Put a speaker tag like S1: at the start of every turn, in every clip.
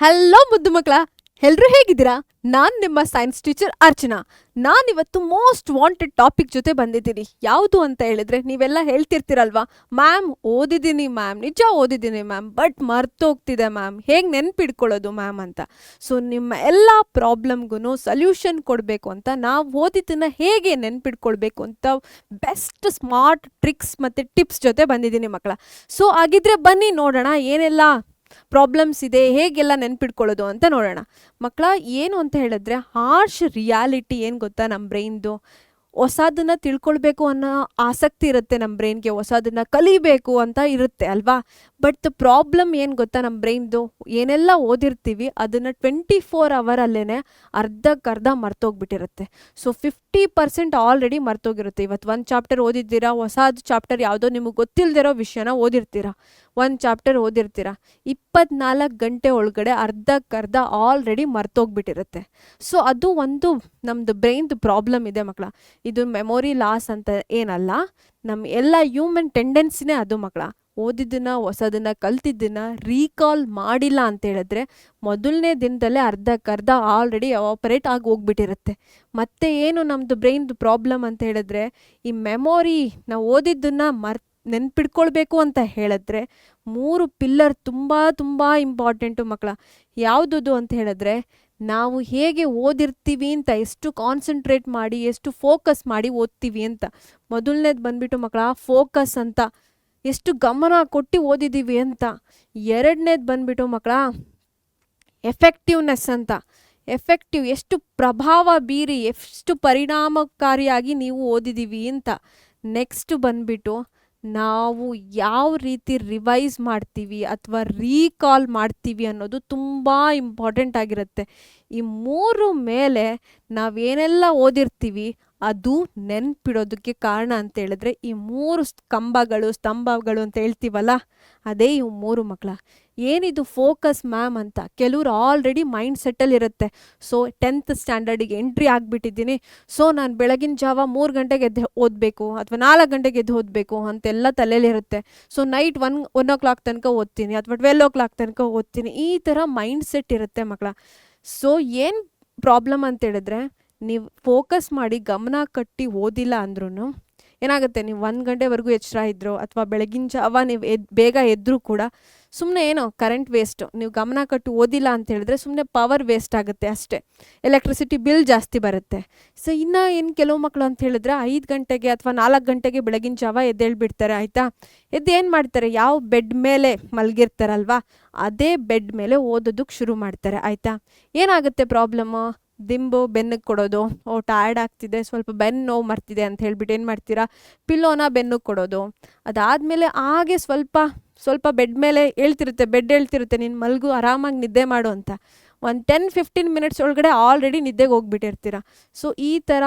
S1: Hello ಮುದ್ದು ಮಕ್ಕಳ, ಎಲ್ರು ಹೇಗಿದ್ದೀರಾ? ನಾನ್ ನಿಮ್ಮ ಸೈನ್ಸ್ ಟೀಚರ್ ಅರ್ಚನಾ. ನಾನಿವತ್ತು ಮೋಸ್ಟ್ ವಾಂಟೆಡ್ ಟಾಪಿಕ್ ಜೊತೆ ಬಂದಿದ್ದೀನಿ. ಯಾವುದು ಅಂತ ಹೇಳಿದ್ರೆ, ನೀವೆಲ್ಲ ಹೇಳ್ತಿರ್ತೀರಲ್ವಾ, ಮ್ಯಾಮ್ ಓದಿದ್ದೀನಿ ಮ್ಯಾಮ್, ನಿಜ ಓದಿದ್ದೀನಿ ಮ್ಯಾಮ್, ಬಟ್ ಮರ್ತೋಗ್ತಿದೆ ಮ್ಯಾಮ್, ಹೇಗೆ ನೆನ್ಪಿಡ್ಕೊಳ್ಳೋದು ಮ್ಯಾಮ್ ಅಂತ. ಸೊ ನಿಮ್ಮ ಎಲ್ಲ ಪ್ರಾಬ್ಲಮ್ಗೂ ಸೊಲ್ಯೂಷನ್ ಕೊಡಬೇಕು ಅಂತ, ನಾವು ಓದಿದ್ದನ್ನ ಹೇಗೆ ನೆನ್ಪಿಡ್ಕೊಳ್ಬೇಕು ಅಂತ ಬೆಸ್ಟ್ ಸ್ಮಾರ್ಟ್ ಟ್ರಿಕ್ಸ್ ಮತ್ತು ಟಿಪ್ಸ್ ಜೊತೆ ಬಂದಿದ್ದೀನಿ ಮಕ್ಕಳ. ಸೊ ಹಾಗಿದ್ರೆ ಬನ್ನಿ ನೋಡೋಣ ಏನೆಲ್ಲ ಪ್ರಾಬ್ಲಮ್ಸ್ ಇದೆ, ಹೇಗೆಲ್ಲ ನೆನ್ಪಿಡ್ಕೊಳ್ಳೋದು ಅಂತ ನೋಡೋಣ ಮಕ್ಕಳ. ಏನು ಅಂತ ಹೇಳಿದ್ರೆ, ಹಾರ್ಶ್ ರಿಯಾಲಿಟಿ ಏನು ಗೊತ್ತಾ, ನಮ್ಮ ಬ್ರೈನ್ದು ಹೊಸದನ್ನ ತಿಳ್ಕೊಳ್ಬೇಕು ಅನ್ನೋ ಆಸಕ್ತಿ ಇರುತ್ತೆ ನಮ್ಮ ಬ್ರೈನ್ಗೆ, ಹೊಸದನ್ನ ಕಲಿಬೇಕು ಅಂತ ಇರುತ್ತೆ ಅಲ್ವಾ. ಬಟ್ ದ ಪ್ರಾಬ್ಲಮ್ ಏನು ಗೊತ್ತಾ, ನಮ್ಮ ಬ್ರೈನ್ದು ಏನೆಲ್ಲ ಓದಿರ್ತೀವಿ ಅದನ್ನು 24 ಅವರಲ್ಲೇ ಅರ್ಧಕ್ಕರ್ಧ ಮರ್ತೋಗ್ಬಿಟ್ಟಿರುತ್ತೆ. So 50% already ಮರ್ತೋಗಿರುತ್ತೆ. ಇವತ್ತು ಒಂದು ಚಾಪ್ಟರ್ ಓದಿದ್ದೀರಾ, ಹೊಸದು ಚಾಪ್ಟರ್ ಯಾವುದೋ ನಿಮಗೆ ಗೊತ್ತಿಲ್ಲದಿರೋ ವಿಷಯನ ಓದಿರ್ತೀರಾ, ಒಂದು ಚಾಪ್ಟರ್ ಓದಿರ್ತೀರಾ, 24 ಗಂಟೆ ಒಳಗಡೆ ಅರ್ಧಕ್ಕರ್ಧ ಆಲ್ರೆಡಿ ಮರ್ತೋಗ್ಬಿಟ್ಟಿರುತ್ತೆ. ಸೊ ಅದು ಒಂದು ನಮ್ಮದು ಬ್ರೈನ್ದು ಪ್ರಾಬ್ಲಮ್ ಇದೆ ಮಕ್ಕಳ. ಇದು ಮೆಮೊರಿ ಲಾಸ್ ಅಂತ ಏನಲ್ಲ, ನಮ್ಮ ಎಲ್ಲ ಹ್ಯೂಮನ್ ಟೆಂಡೆನ್ಸಿನೇ ಅದು ಮಕ್ಕಳ. ಓದಿದ್ದನ್ನ ಹೊಸದನ್ನ ಕಲ್ತಿದ್ದನ್ನ ರೀಕಾಲ್ ಮಾಡಿಲ್ಲ ಅಂತ ಹೇಳಿದ್ರೆ ಮೊದಲನೇ ದಿನದಲ್ಲೇ ಅರ್ಧಕ್ಕರ್ಧ ಆಲ್ರೆಡಿ ಆಪರೇಟ್ ಆಗಿ ಹೋಗ್ಬಿಟ್ಟಿರುತ್ತೆ. ಮತ್ತೆ ಏನು ನಮ್ಮದು ಬ್ರೈನ್ದು ಪ್ರಾಬ್ಲಮ್ ಅಂತ ಹೇಳಿದ್ರೆ, ಈ ಮೆಮೊರಿ ನಾವು ಓದಿದ್ದನ್ನ ನೆನ್ಪಿಡ್ಕೊಳ್ಬೇಕು ಅಂತ ಹೇಳಿದ್ರೆ 3 ಪಿಲ್ಲರ್ ತುಂಬ ತುಂಬ ಇಂಪಾರ್ಟೆಂಟು ಮಕ್ಕಳ. ಯಾವುದದು ಅಂತ ಹೇಳಿದ್ರೆ, ನಾವು ಹೇಗೆ ಓದಿರ್ತೀವಿ ಅಂತ, ಎಷ್ಟು ಕಾನ್ಸಂಟ್ರೇಟ್ ಮಾಡಿ, ಎಷ್ಟು ಫೋಕಸ್ ಮಾಡಿ ಓದ್ತೀವಿ ಅಂತ. ಮೊದಲನೇದು ಬಂದ್ಬಿಟ್ಟು ಮಕ್ಕಳ ಫೋಕಸ್ ಅಂತ, ಎಷ್ಟು ಗಮನ ಕೊಟ್ಟು ಓದಿದ್ದೀವಿ ಅಂತ. ಎರಡನೇದು ಬಂದ್ಬಿಟ್ಟು ಮಕ್ಕಳ ಎಫೆಕ್ಟಿವ್ನೆಸ್ ಅಂತ, ಎಫೆಕ್ಟಿವ್ ಎಷ್ಟು ಪ್ರಭಾವ ಬೀರಿ, ಎಷ್ಟು ಪರಿಣಾಮಕಾರಿಯಾಗಿ ನೀವು ಓದಿದ್ದೀವಿ ಅಂತ. ನೆಕ್ಸ್ಟ್ ಬಂದ್ಬಿಟ್ಟು ನಾವು ಯಾವ ರೀತಿ ರಿವೈಸ್ ಮಾಡ್ತೀವಿ ಅಥವಾ ರೀಕಾಲ್ ಮಾಡ್ತೀವಿ ಅನ್ನೋದು ತುಂಬ ಇಂಪಾರ್ಟೆಂಟ್ ಆಗಿರುತ್ತೆ. ಈ 3 ಮೇಲೆ ನಾವೇನೆಲ್ಲ ಓದಿರ್ತೀವಿ ಅದು ನೆನ್ಪಿಡೋದಕ್ಕೆ ಕಾರಣ ಅಂತ ಹೇಳಿದ್ರೆ, ಈ 3 ಸ್ತಂಭಗಳು ಅಂತ ಹೇಳ್ತೀವಲ್ಲ, ಅದೇ ಇವು 3 ಮಕ್ಕಳ. ಏನಿದು ಫೋಕಸ್ ಮ್ಯಾಮ್ ಅಂತ, ಕೆಲವ್ರು ಆಲ್ರೆಡಿ ಮೈಂಡ್ ಸೆಟ್ಟಲ್ಲಿ ಇರುತ್ತೆ. ಸೊ 10th ಸ್ಟ್ಯಾಂಡರ್ಡಿಗೆ ಎಂಟ್ರಿ ಆಗಿಬಿಟ್ಟಿದ್ದೀನಿ, ಸೊ ನಾನು ಬೆಳಗಿನ ಜಾವ 3 ಗಂಟೆಗೆ ಎದ್ದು ಓದಬೇಕು ಅಥವಾ 4 ಗಂಟೆಗೆ ಎದ್ದು ಓದಬೇಕು ಅಂತೆಲ್ಲ ತಲೆಯಲ್ಲಿರುತ್ತೆ. ಸೊ ನೈಟ್ 1 o'clock ತನಕ ಓದ್ತೀನಿ ಅಥವಾ 12 o'clock ತನಕ ಓದ್ತೀನಿ, ಈ ಥರ ಮೈಂಡ್ ಸೆಟ್ ಇರುತ್ತೆ ಮಕ್ಕಳ. ಸೊ ಏನು ಪ್ರಾಬ್ಲಮ್ ಅಂತ ಹೇಳಿದ್ರೆ, ನೀವು ಫೋಕಸ್ ಮಾಡಿ ಗಮನ ಕಟ್ಟಿ ಓದಿಲ್ಲ ಅಂದ್ರೂ ಏನಾಗುತ್ತೆ, ನೀವು 1 ಗಂಟೆವರೆಗೂ ಎಚ್ಚರ ಇದ್ದರು ಅಥವಾ ಬೆಳಗಿನ ಜಾವ ನೀವು ಬೇಗ ಎದ್ದರೂ ಕೂಡ ಸುಮ್ಮನೆ ಏನೋ ಕರೆಂಟ್ ವೇಸ್ಟು. ನೀವು ಗಮನ ಕಟ್ಟು ಓದಿಲ್ಲ ಅಂತ ಹೇಳಿದ್ರೆ ಸುಮ್ಮನೆ ಪವರ್ ವೇಸ್ಟ್ ಆಗುತ್ತೆ ಅಷ್ಟೇ, ಎಲೆಕ್ಟ್ರಿಸಿಟಿ ಬಿಲ್ ಜಾಸ್ತಿ ಬರುತ್ತೆ. ಸೊ ಇನ್ನು ಏನು ಕೆಲವು ಮಕ್ಕಳು ಅಂತ ಹೇಳಿದ್ರೆ 5 ಗಂಟೆಗೆ ಅಥವಾ 4 ಗಂಟೆಗೆ ಬೆಳಗಿನ ಜಾವ ಎದ್ದೇಳ್ಬಿಡ್ತಾರೆ ಆಯಿತಾ. ಎದ್ದು ಏನು ಮಾಡ್ತಾರೆ, ಯಾವ ಬೆಡ್ ಮೇಲೆ ಮಲಗಿರ್ತಾರಲ್ವ ಅದೇ ಬೆಡ್ ಮೇಲೆ ಓದೋದಕ್ಕೆ ಶುರು ಮಾಡ್ತಾರೆ ಆಯಿತಾ. ಏನಾಗುತ್ತೆ ಪ್ರಾಬ್ಲಮ್ಮು, ಬೆನ್ನಿಗೆ ಕೊಡೋದು, ಟಯರ್ಡ್ ಆಗ್ತಿದೆ, ಸ್ವಲ್ಪ ಬೆನ್ನು ನೋವು ಮಾಡ್ತಿದೆ ಅಂತ ಹೇಳ್ಬಿಟ್ಟು ಏನು ಮಾಡ್ತೀರಾ, ಪಿಲ್ಲೋನ ಬೆನ್ನಿಗೆ ಕೊಡೋದು. ಅದಾದಮೇಲೆ ಹಾಗೆ ಸ್ವಲ್ಪ ಬೆಡ್ ಮೇಲೆ ಹೇಳ್ತಿರುತ್ತೆ, ನೀನು ಮಲಗು, ಆರಾಮಾಗಿ ನಿದ್ದೆ ಮಾಡು ಅಂತ. ಒಂದು 10-15 ಮಿನಿಟ್ಸ್ ಒಳಗಡೆ ಆಲ್ರೆಡಿ ನಿದ್ದೆಗೆ ಹೋಗ್ಬಿಟ್ಟಿರ್ತೀರ. ಸೊ ಈ ಥರ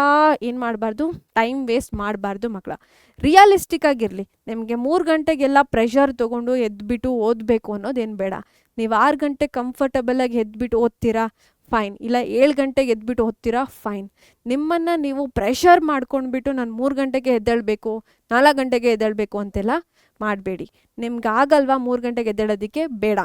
S1: ಏನು ಮಾಡಬಾರ್ದು, ಟೈಮ್ ವೇಸ್ಟ್ ಮಾಡಬಾರ್ದು ಮಕ್ಕಳ. ರಿಯಲಿಸ್ಟಿಕ್ ಆಗಿರಲಿ. ನಿಮಗೆ 3 ಗಂಟೆಗೆಲ್ಲ ಪ್ರೆಷರ್ ತೊಗೊಂಡು ಎದ್ಬಿಟ್ಟು ಓದಬೇಕು ಅನ್ನೋದೇನು ಬೇಡ. ನೀವು 6 ಗಂಟೆ ಕಂಫರ್ಟಬಲಾಗಿ ಎದ್ಬಿಟ್ಟು ಓದ್ತೀರಾ, ಫೈನ್. ಇಲ್ಲ 7 ಗಂಟೆಗೆ ಎದ್ಬಿಟ್ಟು ಓದ್ತೀರಾ, ಫೈನ್. ನಿಮ್ಮನ್ನು ನೀವು ಪ್ರೆಷರ್ ಮಾಡ್ಕೊಂಡ್ಬಿಟ್ಟು ನಾನು 3 ಗಂಟೆಗೆ ಎದ್ದೇಳಬೇಕು, 4 ಗಂಟೆಗೆ ಎದ್ದೇಳಬೇಕು ಅಂತೆಲ್ಲ ಮಾಡಬೇಡಿ. ನಿಮ್ಗೆ ಆಗಲ್ವಾ 3 ಗಂಟೆಗೆ ಎದ್ದೇಳೋದಕ್ಕೆ, ಬೇಡ,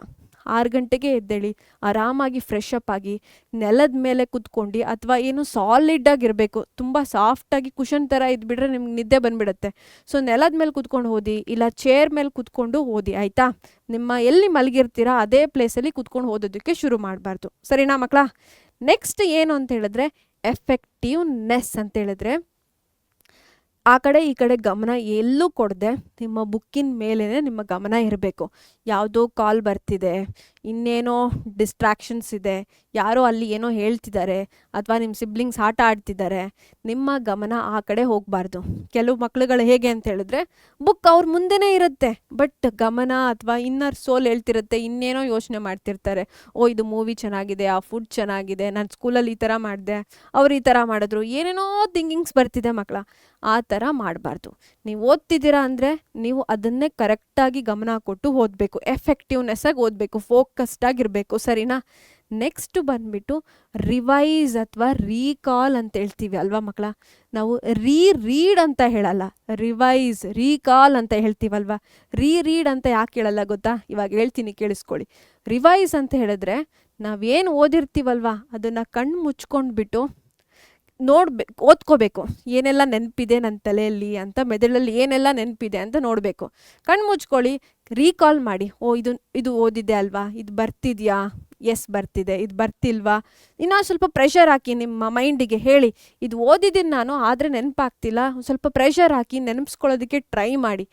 S1: 6 ಗಂಟೆಗೆ ಎದ್ದೇಳಿ, ಆರಾಮಾಗಿ ಫ್ರೆಶ್ ಅಪ್ ಆಗಿ ನೆಲದ ಮೇಲೆ ಕೂತ್ಕೊಂಡು, ಅಥವಾ ಏನು ಸಾಲಿಡ್ಡಾಗಿರಬೇಕು, ತುಂಬ ಸಾಫ್ಟಾಗಿ ಕುಷನ್ ಥರ ಇದ್ಬಿಟ್ರೆ ನಿಮ್ಗೆ ನಿದ್ದೆ ಬಂದುಬಿಡುತ್ತೆ. ಸೊ ನೆಲದ ಮೇಲೆ ಕೂತ್ಕೊಂಡು ಓದಿ, ಇಲ್ಲ ಚೇರ್ ಮೇಲೆ ಕೂತ್ಕೊಂಡು ಓದಿ ಆಯಿತಾ. ನಿಮ್ಮ ಎಲ್ಲಿ ಮಲಗಿರ್ತೀರಾ ಅದೇ ಪ್ಲೇಸಲ್ಲಿ ಕೂತ್ಕೊಂಡು ಓದೋದಕ್ಕೆ ಶುರು ಮಾಡಬಾರ್ದು, ಸರಿನಾ ಮಕ್ಕಳ. ನೆಕ್ಸ್ಟ್ ಏನು ಅಂತ ಹೇಳಿದ್ರೆ, ಎಫೆಕ್ಟಿವ್ನೆಸ್ ಅಂತ ಹೇಳಿದ್ರೆ, ಆ ಕಡೆ ಈ ಕಡೆ ಗಮನ ಎಲ್ಲೂ ಕೊಡದೆ ನಿಮ್ಮ ಬುಕ್ಕಿನ ಮೇಲೇ ನಿಮ್ಮ ಗಮನ ಇರಬೇಕು. ಯಾವುದೋ ಕಾಲ್ ಬರ್ತಿದೆ, ಇನ್ನೇನೋ ಡಿಸ್ಟ್ರಾಕ್ಷನ್ಸ್ ಇದೆ, ಯಾರೋ ಅಲ್ಲಿ ಏನೋ ಹೇಳ್ತಿದ್ದಾರೆ, ಅಥವಾ ನಿಮ್ಮ ಸಿಬ್ಲಿಂಗ್ಸ್ ಆಟ ಆಡ್ತಿದ್ದಾರೆ, ನಿಮ್ಮ ಗಮನ ಆ ಕಡೆ ಹೋಗಬಾರ್ದು. ಕೆಲವು ಮಕ್ಳುಗಳು ಹೇಗೆ ಅಂತ ಹೇಳಿದ್ರೆ, ಬುಕ್ ಅವ್ರ ಮುಂದೆನೇ ಇರುತ್ತೆ, ಬಟ್ ಗಮನ ಅಥವಾ ಇನ್ನರ್ ಸೋಲ್ ಹೇಳ್ತಿರುತ್ತೆ, ಇನ್ನೇನೋ ಯೋಚನೆ ಮಾಡ್ತಿರ್ತಾರೆ. ಇದು ಮೂವಿ ಚೆನ್ನಾಗಿದೆ, ಆ ಫುಡ್ ಚೆನ್ನಾಗಿದೆ, ನಾನು ಸ್ಕೂಲಲ್ಲಿ ಈ ಥರ ಮಾಡಿದೆ, ಅವ್ರು ಈ ಥರ ಮಾಡಿದ್ರು, ಏನೇನೋ ಥಿಂಕಿಂಗ್ಸ್ ಬರ್ತಿದೆ ಮಕ್ಕಳ. ಆ ಥರ ಮಾಡಬಾರ್ದು. ನೀವು ಓದ್ತಿದ್ದೀರಾ ಅಂದರೆ ನೀವು ಅದನ್ನೇ ಕರೆಕ್ಟಾಗಿ ಗಮನ ಕೊಟ್ಟು ಓದಬೇಕು, ಎಫೆಕ್ಟಿವ್ನೆಸ್ ಆಗಿ ಓದಬೇಕು, ಫೋಕಸ್ಡಾಗಿರಬೇಕು, ಸರಿನಾ. ನೆಕ್ಸ್ಟ್ ಬಂದ್ಬಿಟ್ಟು ರಿವೈಸ್ ಅಥವಾ ರೀಕಾಲ್ ಅಂತ ಹೇಳ್ತೀವಿ ಅಲ್ವಾ ಮಕ್ಕಳ. ನಾವು ರೀಡ್ ಅಂತ ಹೇಳಲ್ಲ, ರಿವೈಸ್ ರೀಕಾಲ್ ಅಂತ ಹೇಳ್ತೀವಲ್ವ. ರೀಡ್ ಅಂತ ಯಾಕೆ ಹೇಳಲ್ಲ ಗೊತ್ತಾ, ಇವಾಗ ಹೇಳ್ತೀನಿ ಕೇಳಿಸ್ಕೊಳ್ಳಿ. ರಿವೈಸ್ ಅಂತ ಹೇಳಿದ್ರೆ ನಾವೇನು ಓದಿರ್ತೀವಲ್ವ ಅದನ್ನು ಕಣ್ಣು ಮುಚ್ಕೊಂಡ್ಬಿಟ್ಟು ಓದ್ಕೋಬೇಕು. ಏನೆಲ್ಲ ನೆನಪಿದೆ ನನ್ನ ತಲೆಯಲ್ಲಿ ಅಂತ, ಮೆದುಳಲ್ಲಿ ಏನೆಲ್ಲ ನೆನಪಿದೆ ಅಂತ ನೋಡಬೇಕು. ಕಣ್ಣು ಮುಚ್ಕೊಳ್ಳಿ, ರೀಕಾಲ್ ಮಾಡಿ. ಇದು ಓದಿದೆ ಅಲ್ವಾ, ಇದು ಬರ್ತಿದ್ಯಾ, ಎಸ್ ಬರ್ತಿದೆ, ಇದು ಬರ್ತಿಲ್ವಾ. ಇನ್ನೂ ಸ್ವಲ್ಪ ಪ್ರೆಷರ್ ಹಾಕಿ ನಿಮ್ಮ ಮೈಂಡಿಗೆ ಹೇಳಿ, ಇದು ಓದಿದ್ದೀನಿ ನಾನು ಆದರೆ ನೆನಪಾಗ್ತಿಲ್ಲ, ಸ್ವಲ್ಪ ಪ್ರೆಷರ್ ಹಾಕಿ ನೆನಪಿಸ್ಕೊಳ್ಳೋದಕ್ಕೆ ಟ್ರೈ ಮಾಡಿ.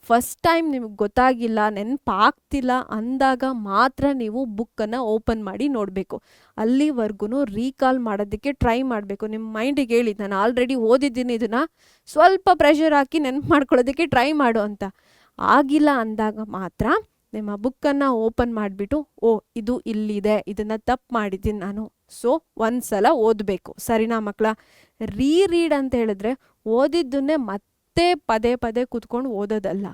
S1: ಫಸ್ಟ್ ಟೈಮ್ ನಿಮಗೆ ಗೊತ್ತಾಗಿಲ್ಲ, ನೆನಪಾಗ್ತಿಲ್ಲ ಅಂದಾಗ ಮಾತ್ರ ನೀವು ಬುಕ್ಕನ್ನು ಓಪನ್ ಮಾಡಿ ನೋಡಬೇಕು. ಅಲ್ಲಿವರೆಗೂ ರೀಕಾಲ್ ಮಾಡೋದಕ್ಕೆ ಟ್ರೈ ಮಾಡಬೇಕು. ನಿಮ್ಮ ಮೈಂಡಿಗೆ ಹೇಳಿ, ನಾನು ಆಲ್ರೆಡಿ ಓದಿದ್ದೀನಿ, ಇದನ್ನು ಸ್ವಲ್ಪ ಪ್ರೆಷರ್ ಹಾಕಿ ನೆನಪು ಮಾಡ್ಕೊಳ್ಳೋದಕ್ಕೆ ಟ್ರೈ ಮಾಡು ಅಂತ. ಆಗಿಲ್ಲ ಅಂದಾಗ ಮಾತ್ರ ನಿಮ್ಮ ಬುಕ್ಕನ್ನು ಓಪನ್ ಮಾಡಿಬಿಟ್ಟು, ಇದು ಇಲ್ಲಿದೆ, ಇದನ್ನು ತಪ್ಪು ಮಾಡಿದ್ದೀನಿ ನಾನು, ಸೊ ಒಂದ್ಸಲ ಓದಬೇಕು. ಸರಿನಾ ಮಕ್ಕಳ? ರೀಡ್ ಅಂತ ಹೇಳಿದ್ರೆ ಓದಿದ್ದನ್ನೇ ಮತ್ತೆ ಪದೇ ಪದೇ ಕೂತ್ಕೊಂಡು ಓದೋದಲ್ಲ.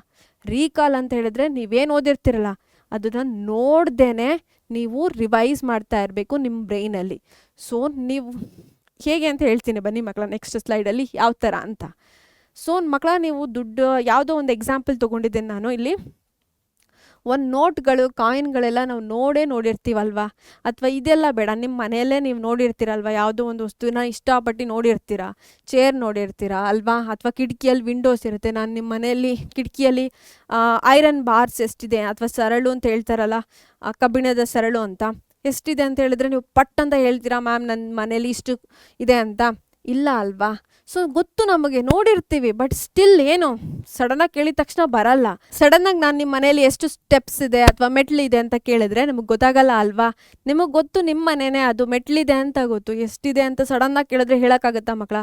S1: ರೀಕಾಲ್ ಅಂತ ಹೇಳಿದ್ರೆ ನೀವೇನು ಓದಿರ್ತಿರಲ್ಲ ಅದನ್ನು ನೋಡ್ದೇನೆ ನೀವು ರಿವೈಸ್ ಮಾಡ್ತಾ ಇರಬೇಕು ನಿಮ್ಮ ಬ್ರೈನಲ್ಲಿ. ಸೊ ನೀವು ಹೇಗೆ ಅಂತ ಹೇಳ್ತೀನಿ ಬನ್ನಿ ಮಕ್ಕಳ, ನೆಕ್ಸ್ಟ್ ಸ್ಲೈಡಲ್ಲಿ ಯಾವ ಥರ ಅಂತ. ಸೊ ಮಕ್ಕಳ, ನೀವು ಯಾವುದೋ ಒಂದು ಎಕ್ಸಾಂಪಲ್ ತೊಗೊಂಡಿದ್ದೇನೆ ನಾನು ಇಲ್ಲಿ. ಒಂದು ನೋಟ್ಗಳು, ಕಾಯಿನ್ಗಳೆಲ್ಲ ನಾವು ನೋಡಿರ್ತೀವಲ್ವ, ಅಥವಾ ಇದೆಲ್ಲ ಬೇಡ, ನಿಮ್ಮ ಮನೆಯಲ್ಲೇ ನೀವು ನೋಡಿರ್ತೀರಲ್ವ, ಯಾವುದೋ ಒಂದು ವಸ್ತುನ ಇಷ್ಟಪಟ್ಟು ನೋಡಿರ್ತೀರ, ಚೇರ್ ನೋಡಿರ್ತೀರ ಅಲ್ವಾ, ಅಥವಾ ಕಿಟಕಿಯಲ್ಲಿ ವಿಂಡೋಸ್ ಇರುತ್ತೆ. ನಾನು ನಿಮ್ಮ ಮನೆಯಲ್ಲಿ ಕಿಟಕಿಯಲ್ಲಿ ಐರನ್ ಬಾರ್ಸ್ ಎಷ್ಟಿದೆ, ಅಥವಾ ಸರಳು ಅಂತ ಹೇಳ್ತಾರಲ್ಲ, ಕಬ್ಬಿಣದ ಸರಳು ಅಂತ ಎಷ್ಟಿದೆ ಅಂತ ಹೇಳಿದ್ರೆ ನೀವು ಪಟ್ ಅಂತ ಹೇಳ್ತೀರಾ, ಮ್ಯಾಮ್ ನನ್ನ ಮನೇಲಿ ಇಷ್ಟು ಇದೆ ಅಂತ. ಇಲ್ಲ ಅಲ್ವಾ? ಸೊ ಗೊತ್ತು, ನಮಗೆ ನೋಡಿರ್ತೀವಿ, ಬಟ್ ಸ್ಟಿಲ್ ಏನು ಸಡನ್ನಾಗಿ ಕೇಳಿದ ತಕ್ಷಣ ಬರಲ್ಲ. ಸಡನ್ನಾಗಿ ನಾನು ನಿಮ್ಮ ಮನೇಲಿ ಎಷ್ಟು ಸ್ಟೆಪ್ಸ್ ಇದೆ ಅಥವಾ ಮೆಟ್ಲಿದೆ ಅಂತ ಕೇಳಿದ್ರೆ ನಮಗೆ ಗೊತ್ತಾಗಲ್ಲ ಅಲ್ವಾ? ನಿಮಗೆ ಗೊತ್ತು ನಿಮ್ಮ ಮನೆಯೇ, ಅದು ಮೆಟ್ಲಿದೆ ಅಂತ ಗೊತ್ತು, ಎಷ್ಟಿದೆ ಅಂತ ಸಡನ್ನಾಗಿ ಕೇಳಿದ್ರೆ ಹೇಳೋಕ್ಕಾಗತ್ತಾ ಮಕ್ಕಳ?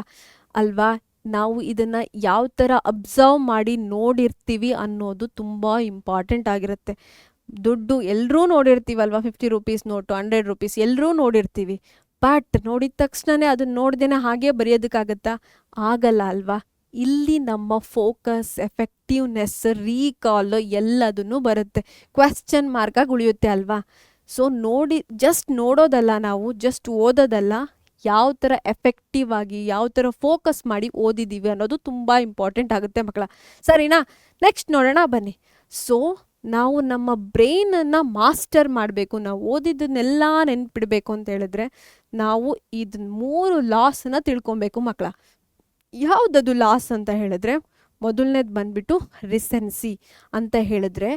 S1: ಅಲ್ವಾ? ನಾವು ಇದನ್ನು ಯಾವ ಥರ ಅಬ್ಸರ್ವ್ ಮಾಡಿ ನೋಡಿರ್ತೀವಿ ಅನ್ನೋದು ತುಂಬ ಇಂಪಾರ್ಟೆಂಟ್ ಆಗಿರುತ್ತೆ. ದುಡ್ಡು ಎಲ್ಲರೂ ನೋಡಿರ್ತೀವಲ್ವ, 50 ರೂಪೀಸ್ ನೋಟು, 100 ರೂಪೀಸ್ ಎಲ್ಲರೂ ನೋಡಿರ್ತೀವಿ. ಬಟ್ ನೋಡಿದ ತಕ್ಷಣವೇ ಅದನ್ನ ನೋಡ್ದೇನೆ ಹಾಗೆ ಬರೆಯೋದಕ್ಕಾಗತ್ತಾ? ಆಗಲ್ಲ ಅಲ್ವಾ? ಇಲ್ಲಿ ನಮ್ಮ ಫೋಕಸ್, ಎಫೆಕ್ಟಿವ್ನೆಸ್, ರೀಕಾಲ್ ಎಲ್ಲದನ್ನು ಬರುತ್ತೆ, ಕ್ವೆಶ್ಚನ್ ಮಾರ್ಕಾಗಿ ಉಳಿಯುತ್ತೆ ಅಲ್ವಾ? ಸೊ ಜಸ್ಟ್ ನೋಡೋದಲ್ಲ, ನಾವು ಜಸ್ಟ್ ಓದೋದಲ್ಲ, ಯಾವ ಥರ ಎಫೆಕ್ಟಿವ್ ಆಗಿ, ಯಾವ ಥರ ಫೋಕಸ್ ಮಾಡಿ ಓದಿದ್ದೀವಿ ಅನ್ನೋದು ತುಂಬ ಇಂಪಾರ್ಟೆಂಟ್ ಆಗುತ್ತೆ ಮಕ್ಕಳ. ಸರಿನಾ? ನೆಕ್ಸ್ಟ್ ನೋಡೋಣ ಬನ್ನಿ. ಸೊ ನಾವು ನಮ್ಮ ಬ್ರೈನನ್ನು ಮಾಸ್ಟರ್ ಮಾಡಬೇಕು, ನಾವು ಓದಿದ್ದನ್ನೆಲ್ಲ ನೆನ್ಪಿಡಬೇಕು ಅಂತ ಹೇಳಿದ್ರೆ ನಾವು ಇದನ್ನ 3 ಲಾಸನ್ನು ತಿಳ್ಕೊಬೇಕು ಮಕ್ಕಳ. ಯಾವುದದು ಲಾಸ್ ಅಂತ ಹೇಳಿದ್ರೆ, ಮೊದಲನೇದು ಬಂದ್ಬಿಟ್ಟು ರಿಸೆನ್ಸಿ ಅಂತ ಹೇಳಿದ್ರೆ,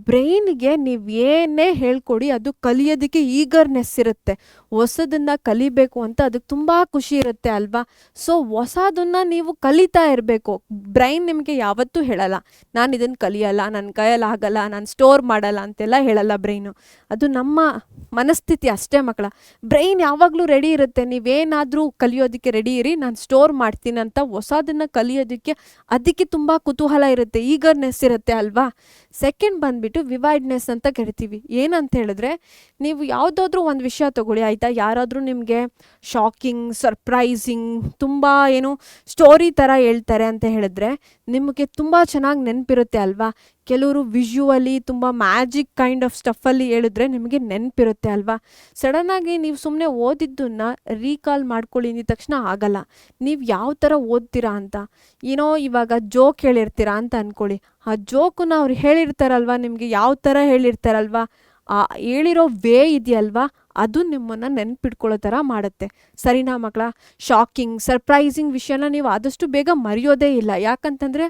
S1: ಬ್ರೈನ್ಗೆ ನೀವೇನೇ ಹೇಳ್ಕೊಡಿ ಅದು ಕಲಿಯೋದಕ್ಕೆ ಈಗರ್ನೆಸ್ ಇರುತ್ತೆ, ಹೊಸದನ್ನು ಕಲಿಬೇಕು ಅಂತ ಅದಕ್ಕೆ ತುಂಬ ಖುಷಿ ಇರುತ್ತೆ ಅಲ್ವಾ? ಸೊ ಹೊಸದನ್ನು ನೀವು ಕಲಿತಾ ಇರಬೇಕು. ಬ್ರೈನ್ ನಿಮಗೆ ಯಾವತ್ತೂ ಹೇಳಲ್ಲ ನಾನು ಇದನ್ನು ಕಲಿಯಲ್ಲ, ನನ್ನ ಕೈಯಲ್ಲಿ ಆಗಲ್ಲ, ನಾನು ಸ್ಟೋರ್ ಮಾಡಲ್ಲ ಅಂತೆಲ್ಲ ಹೇಳಲ್ಲ ಬ್ರೈನು. ಅದು ನಮ್ಮ ಮನಸ್ಥಿತಿ ಅಷ್ಟೇ ಮಕ್ಕಳ. ಬ್ರೈನ್ ಯಾವಾಗಲೂ ರೆಡಿ ಇರುತ್ತೆ, ನೀವೇನಾದರೂ ಕಲಿಯೋದಕ್ಕೆ ರೆಡಿ ಇರಿ, ನಾನು ಸ್ಟೋರ್ ಮಾಡ್ತೀನಿ ಅಂತ. ಹೊಸದನ್ನು ಕಲಿಯೋದಕ್ಕೆ ಅದಕ್ಕೆ ತುಂಬ ಕುತೂಹಲ ಇರುತ್ತೆ, ಈಗರ್ನೆಸ್ ಇರುತ್ತೆ ಅಲ್ವಾ? ಸೆಕೆಂಡ್ ಬಂದ್ಬಿಟ್ಟು ವಿವೈಡ್ನೆಸ್ ಅಂತ ಕರಿತೀವಿ. ಏನಂತ ಹೇಳಿದ್ರೆ, ನೀವು ಯಾವುದಾದ್ರೂ ಒಂದು ವಿಷಯ ತಗೊಳ್ಳಿ ಆಯಿತಾ, ಯಾರಾದರೂ ನಿಮಗೆ ಶಾಕಿಂಗ್, ಸರ್ಪ್ರೈಸಿಂಗ್, ತುಂಬ ಏನು ಸ್ಟೋರಿ ಥರ ಹೇಳ್ತಾರೆ ಅಂತ ಹೇಳಿದ್ರೆ ನಿಮಗೆ ತುಂಬ ಚೆನ್ನಾಗಿ ನೆನಪಿರುತ್ತೆ ಅಲ್ವಾ? ಕೆಲವರು ವಿಜುವಲಿ ತುಂಬ ಮ್ಯಾಜಿಕ್ ಕೈಂಡ್ ಆಫ್ ಸ್ಟಫಲ್ಲಿ ಹೇಳಿದ್ರೆ ನಿಮಗೆ ನೆನಪಿರುತ್ತೆ ಅಲ್ವಾ? ಸಡನ್ನಾಗಿ ನೀವು ಸುಮ್ಮನೆ ಓದಿದ್ದನ್ನು ರೀಕಾಲ್ ಮಾಡ್ಕೊಳ್ಳಿ ಅಂದಿದ ತಕ್ಷಣ ಆಗಲ್ಲ. ನೀವು ಯಾವ ಥರ ಓದ್ತೀರಾ ಅಂತ, ಏನೋ ಇವಾಗ ಜೋಕ್ ಹೇಳಿರ್ತೀರಾ ಅಂತ ಅಂದ್ಕೊಳ್ಳಿ, ಆ ಜೋಕನ್ನ ಅವ್ರು ಹೇಳಿರ್ತಾರಲ್ವ, ನಿಮಗೆ ಯಾವ ಥರ ಹೇಳಿರ್ತಾರಲ್ವ, ಆ ಹೇಳಿರೋ ವೇ ಇದೆಯಲ್ವಾ, ಅದು ನಿಮ್ಮನ್ನು ನೆನ್ಪಿಟ್ಕೊಳ್ಳೋ ಥರ ಮಾಡುತ್ತೆ. ಸರಿನಾ ಮಕ್ಕಳ? ಶಾಕಿಂಗ್, ಸರ್ಪ್ರೈಸಿಂಗ್ ವಿಷಯನ ನೀವು ಆದಷ್ಟು ಬೇಗ ಮರೆಯೋದೇ ಇಲ್ಲ. ಯಾಕಂತಂದರೆ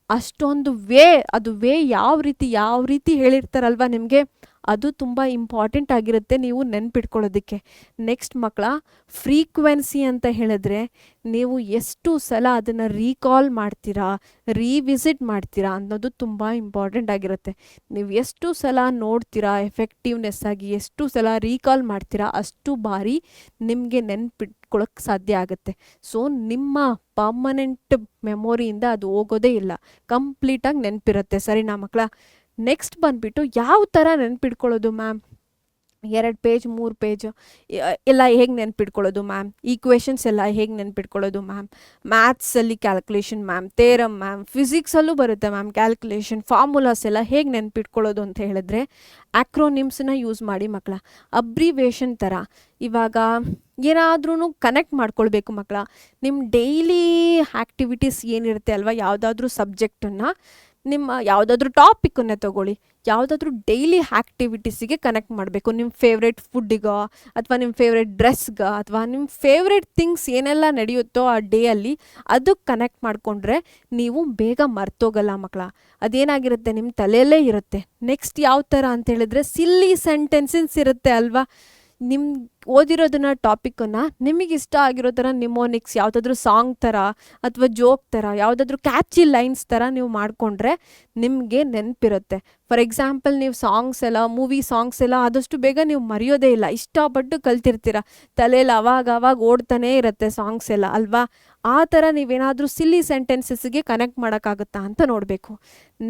S1: ಅಷ್ಟೊಂದು ಅದು ಯಾವ ರೀತಿ ಹೇಳಿರ್ತಾರಲ್ವ ನಿಮಗೆ, ಅದು ತುಂಬ ಇಂಪಾರ್ಟೆಂಟ್ ಆಗಿರುತ್ತೆ ನೀವು ನೆನ್ಪಿಟ್ಕೊಳ್ಳೋದಕ್ಕೆ. ನೆಕ್ಸ್ಟ್ ಮಕ್ಕಳ, ಫ್ರೀಕ್ವೆನ್ಸಿ ಅಂತ ಹೇಳಿದ್ರೆ ನೀವು ಎಷ್ಟು ಸಲ ಅದನ್ನು ರೀಕಾಲ್ ಮಾಡ್ತೀರಾ, ರೀವಿಸಿಟ್ ಮಾಡ್ತೀರಾ ಅನ್ನೋದು ತುಂಬ ಇಂಪಾರ್ಟೆಂಟ್ ಆಗಿರುತ್ತೆ. ನೀವು ಎಷ್ಟು ಸಲ ನೋಡ್ತೀರಾ ಎಫೆಕ್ಟಿವ್ನೆಸ್ ಆಗಿ, ಎಷ್ಟು ಸಲ ರೀಕಾಲ್ ಮಾಡ್ತೀರಾ, ಅಷ್ಟು ಬಾರಿ ನಿಮಗೆ ನೆನ್ಪಿಟ್ಕೊಳ್ಳೋಕ್ಕೆ ಸಾಧ್ಯ ಆಗುತ್ತೆ. ಸೊ ನಿಮ್ಮ ಪರ್ಮನೆಂಟ್ ಮೆಮೊರಿಯಿಂದ ಅದು ಹೋಗೋದೇ ಇಲ್ಲ, ಕಂಪ್ಲೀಟಾಗಿ ನೆನಪಿರುತ್ತೆ. ಸರಿನಾ ಮಕ್ಕಳ? ನೆಕ್ಸ್ಟ್ ಬಂದುಬಿಟ್ಟು ಯಾವ ಥರ ನೆನ್ಪಿಟ್ಕೊಳ್ಳೋದು ಮ್ಯಾಮ್? 2 ಪೇಜ್ 3 ಪೇಜ್ ಎಲ್ಲ ಹೇಗೆ ನೆನ್ಪಿಟ್ಕೊಳ್ಳೋದು ಮ್ಯಾಮ್? ಈಕ್ವೇಷನ್ಸ್ ಎಲ್ಲ ಹೇಗೆ ನೆನ್ಪಿಟ್ಕೊಳ್ಳೋದು ಮ್ಯಾಮ್? ಮ್ಯಾಥ್ಸಲ್ಲಿ ಕ್ಯಾಲ್ಕುಲೇಷನ್ ಮ್ಯಾಮ್, ಥೇರಮ್ ಮ್ಯಾಮ್, ಫಿಸಿಕ್ಸಲ್ಲೂ ಬರುತ್ತೆ ಮ್ಯಾಮ್ ಕ್ಯಾಲ್ಕುಲೇಷನ್, ಫಾರ್ಮುಲಾಸ್ ಎಲ್ಲ ಹೇಗೆ ನೆನ್ಪಿಟ್ಕೊಳ್ಳೋದು ಅಂತ ಹೇಳಿದ್ರೆ ಆ್ಯಕ್ರೋನಿಮ್ಸನ್ನ ಯೂಸ್ ಮಾಡಿ ಮಕ್ಕಳ. ಅಬ್ರಿವೇಷನ್ ಥರ ಇವಾಗ ಏನಾದ್ರೂ ಕನೆಕ್ಟ್ ಮಾಡ್ಕೊಳ್ಬೇಕು ಮಕ್ಕಳ. ನಿಮ್ಮ ಡೈಲಿ ಆ್ಯಕ್ಟಿವಿಟೀಸ್ ಏನಿರುತ್ತೆ ಅಲ್ವಾ, ಯಾವುದಾದ್ರೂ ಸಬ್ಜೆಕ್ಟನ್ನು ನಿಮ್ಮ ಯಾವುದಾದ್ರೂ ಟಾಪಿಕನ್ನೇ ತಗೊಳ್ಳಿ, ಯಾವುದಾದ್ರೂ ಡೈಲಿ ಆ್ಯಕ್ಟಿವಿಟೀಸಿಗೆ ಕನೆಕ್ಟ್ ಮಾಡಬೇಕು. ನಿಮ್ಮ ಫೇವ್ರೆಟ್ ಫುಡ್ಡಿಗೋ ಅಥವಾ ನಿಮ್ಮ ಫೇವ್ರೆಟ್ ಡ್ರೆಸ್ಗೆ ಅಥವಾ ನಿಮ್ಮ ಫೇವ್ರೆಟ್ ಥಿಂಗ್ಸ್ ಏನೆಲ್ಲ ನಡೆಯುತ್ತೋ ಆ ಡೇಯಲ್ಲಿ ಅದಕ್ಕೆ ಕನೆಕ್ಟ್ ಮಾಡಿಕೊಂಡ್ರೆ ನೀವು ಬೇಗ ಮರ್ತೋಗಲ್ಲ ಮಕ್ಕಳ. ಅದೇನಾಗಿರುತ್ತೆ ನಿಮ್ಮ ತಲೆಯಲ್ಲೇ ಇರುತ್ತೆ. ನೆಕ್ಸ್ಟ್ ಯಾವ ಥರ ಅಂತ ಹೇಳಿದ್ರೆ ಸಿಲ್ಲಿ ಸೆಂಟೆನ್ಸಸ್ ಇರುತ್ತೆ ಅಲ್ವಾ, ನಿಮ್ಮ ಓದಿರೋದನ್ನ ಟಾಪಿಕನ್ನು ನಿಮಗೆ ಇಷ್ಟ ಆಗಿರೋ ಥರ ನಿಮೋನಿಕ್ಸ್ ಯಾವುದಾದ್ರೂ ಸಾಂಗ್ ಥರ ಅಥವಾ ಜೋಕ್ ಥರ ಯಾವುದಾದ್ರೂ ಕ್ಯಾಚಿ ಲೈನ್ಸ್ ಥರ ನೀವು ಮಾಡಿಕೊಂಡ್ರೆ ನಿಮಗೆ ನೆನಪಿರುತ್ತೆ. ಫಾರ್ ಎಕ್ಸಾಂಪಲ್ ನೀವು ಸಾಂಗ್ಸ್ ಎಲ್ಲ ಮೂವಿ ಸಾಂಗ್ಸ್ ಎಲ್ಲ ಆದಷ್ಟು ಬೇಗ ನೀವು ಮರೆಯೋದೇ ಇಲ್ಲ, ಇಷ್ಟಪಟ್ಟು ಕಲ್ತಿರ್ತೀರ, ತಲೆಯಲ್ಲಿ ಅವಾಗ ಓಡ್ತಾನೇ ಇರುತ್ತೆ ಸಾಂಗ್ಸ್ ಎಲ್ಲ ಅಲ್ವಾ. ಆ ಥರ ನೀವೇನಾದರೂ ಸಿಲ್ಲಿ ಸೆಂಟೆನ್ಸಸ್ಗೆ ಕನೆಕ್ಟ್ ಮಾಡೋಕ್ಕಾಗುತ್ತಾ ಅಂತ ನೋಡಬೇಕು.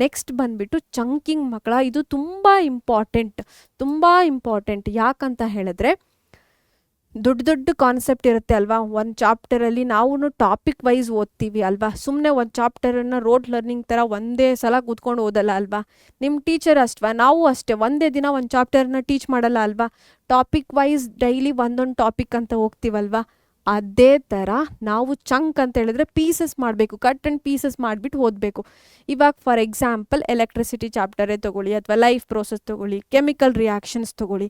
S1: ನೆಕ್ಸ್ಟ್ ಬಂದುಬಿಟ್ಟು ಚಂಕಿಂಗ್ ಮಕ್ಕಳ, ಇದು ತುಂಬ ಇಂಪಾರ್ಟೆಂಟ್. ಯಾಕಂತ ಹೇಳಿದ್ರೆ ದೊಡ್ಡ ಕಾನ್ಸೆಪ್ಟ್ ಇರುತ್ತೆ ಅಲ್ವಾ. ಒಂದು ಚಾಪ್ಟರಲ್ಲಿ ನಾವು ಟಾಪಿಕ್ ವೈಸ್ ಓದ್ತೀವಿ ಅಲ್ವಾ, ಸುಮ್ಮನೆ ಒಂದು ಚಾಪ್ಟರನ್ನು ರೋಡ್ ಲರ್ನಿಂಗ್ ಥರ ಒಂದೇ ಸಲ ಕೂತ್ಕೊಂಡು ಓದಲ್ಲ ಅಲ್ವಾ. ನಿಮ್ಮ ಟೀಚರ್ ಅಷ್ಟವಾ, ನಾವು ಅಷ್ಟೇ ಒಂದೇ ದಿನ ಒಂದು ಚಾಪ್ಟರ್ನ ಟೀಚ್ ಮಾಡಲ್ಲ ಅಲ್ವಾ. ಟಾಪಿಕ್ ವೈಸ್ ಡೈಲಿ ಒಂದೊಂದು ಟಾಪಿಕ್ ಅಂತ ಹೋಗ್ತೀವಲ್ವಾ. ಅದೇ ಥರ ನಾವು ಚಂಕ್ ಅಂತ ಹೇಳಿದ್ರೆ ಪೀಸಸ್ ಮಾಡಬೇಕು, ಕಟ್ ಆ್ಯಂಡ್ ಪೀಸಸ್ ಮಾಡಿಬಿಟ್ಟು ಓದಬೇಕು. ಇವಾಗ ಫಾರ್ ಎಕ್ಸಾಂಪಲ್ ಎಲೆಕ್ಟ್ರಿಸಿಟಿ ಚಾಪ್ಟರೇ ತೊಗೊಳ್ಳಿ ಅಥವಾ ಲೈಫ್ ಪ್ರೋಸೆಸ್ ತೊಗೊಳ್ಳಿ, ಕೆಮಿಕಲ್ ರಿಯಾಕ್ಷನ್ಸ್ ತೊಗೊಳ್ಳಿ.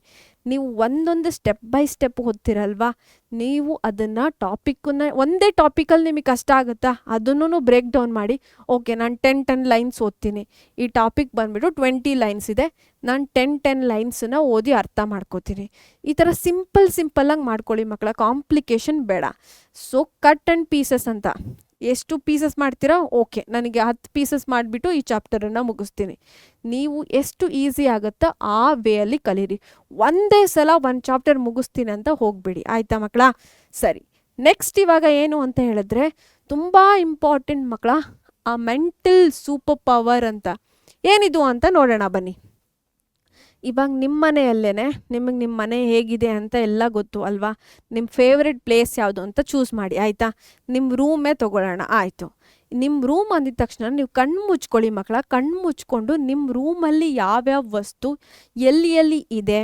S1: ನೀವು ಒಂದೊಂದು ಸ್ಟೆಪ್ ಬೈ ಸ್ಟೆಪ್ ಓದ್ತಿರಲ್ವಾ, ನೀವು ಅದನ್ನು ಟಾಪಿಕ್ಕನ್ನು ಒಂದೇ ಟಾಪಿಕಲ್ಲಿ ನಿಮಗೆ ಕಷ್ಟ ಆಗುತ್ತಾ, ಅದನ್ನು ಬ್ರೇಕ್ ಡೌನ್ ಮಾಡಿ. ಓಕೆ, ನಾನು 10 ಲೈನ್ಸ್ ಓದ್ತೀನಿ, ಈ ಟಾಪಿಕ್ ಬಂದುಬಿಟ್ಟು 20 ಲೈನ್ಸ್ ಇದೆ, ನಾನು 10 ಲೈನ್ಸನ್ನು ಓದಿ ಅರ್ಥ ಮಾಡ್ಕೋತೀನಿ. ಈ ಥರ ಸಿಂಪಲ್ಲಾಗಿ ಮಾಡ್ಕೊಳ್ಳಿ ಮಕ್ಕಳ, ಕಾಂಪ್ಲಿಕೇಶನ್ ಬೇಡ. ಸೊ ಕಟ್ ಆ್ಯಂಡ್ ಪೀಸಸ್ ಅಂತ ಎಷ್ಟು ಪೀಸಸ್ ಮಾಡ್ತೀರಾ, ಓಕೆ ನನಗೆ 10 ಪೀಸಸ್ ಮಾಡಿಬಿಟ್ಟು ಈ ಚಾಪ್ಟರನ್ನು ಮುಗಿಸ್ತೀನಿ. ನೀವು ಎಷ್ಟು ಈಸಿ ಆಗುತ್ತೋ ಆ ವೇಯಲ್ಲಿ ಕಲೀರಿ. ಒಂದೇ ಸಲ ಒಂದು ಚಾಪ್ಟರ್ ಮುಗಿಸ್ತೀನಿ ಅಂತ ಹೋಗ್ಬಿಡಿ, ಆಯಿತಾ ಮಕ್ಕಳ. ಸರಿ, ನೆಕ್ಸ್ಟ್ ಇವಾಗ ಏನು ಅಂತ ಹೇಳಿದ್ರೆ ತುಂಬ ಇಂಪಾರ್ಟೆಂಟ್ ಮಕ್ಕಳ, ಆ ಮೆಂಟಲ್ ಸೂಪರ್ ಪವರ್ ಅಂತ ಏನಿದು ಅಂತ ನೋಡೋಣ ಬನ್ನಿ. ಇವಾಗ ನಿಮ್ಮ ಮನೆಯಲ್ಲೇ ನಿಮಗೆ ನಿಮ್ಮ ಮನೆ ಹೇಗಿದೆ ಅಂತ ಎಲ್ಲ ಗೊತ್ತು ಅಲ್ವಾ. ನಿಮ್ಮ ಫೇವ್ರೆಟ್ ಪ್ಲೇಸ್ ಯಾವುದು ಅಂತ ಚೂಸ್ ಮಾಡಿ, ಆಯಿತಾ. ನಿಮ್ಮ ರೂಮೇ ತೊಗೊಳ್ಳೋಣ, ಆಯಿತು. ನಿಮ್ಮ ರೂಮ್ ಅಂದಿದ ತಕ್ಷಣ ನೀವು ಕಣ್ಣು ಮುಚ್ಕೊಳ್ಳಿ ಮಕ್ಕಳ. ಕಣ್ಣು ಮುಚ್ಕೊಂಡು ನಿಮ್ಮ ರೂಮಲ್ಲಿ ಯಾವ್ಯಾವ ವಸ್ತು ಎಲ್ಲಿ ಇದೆ,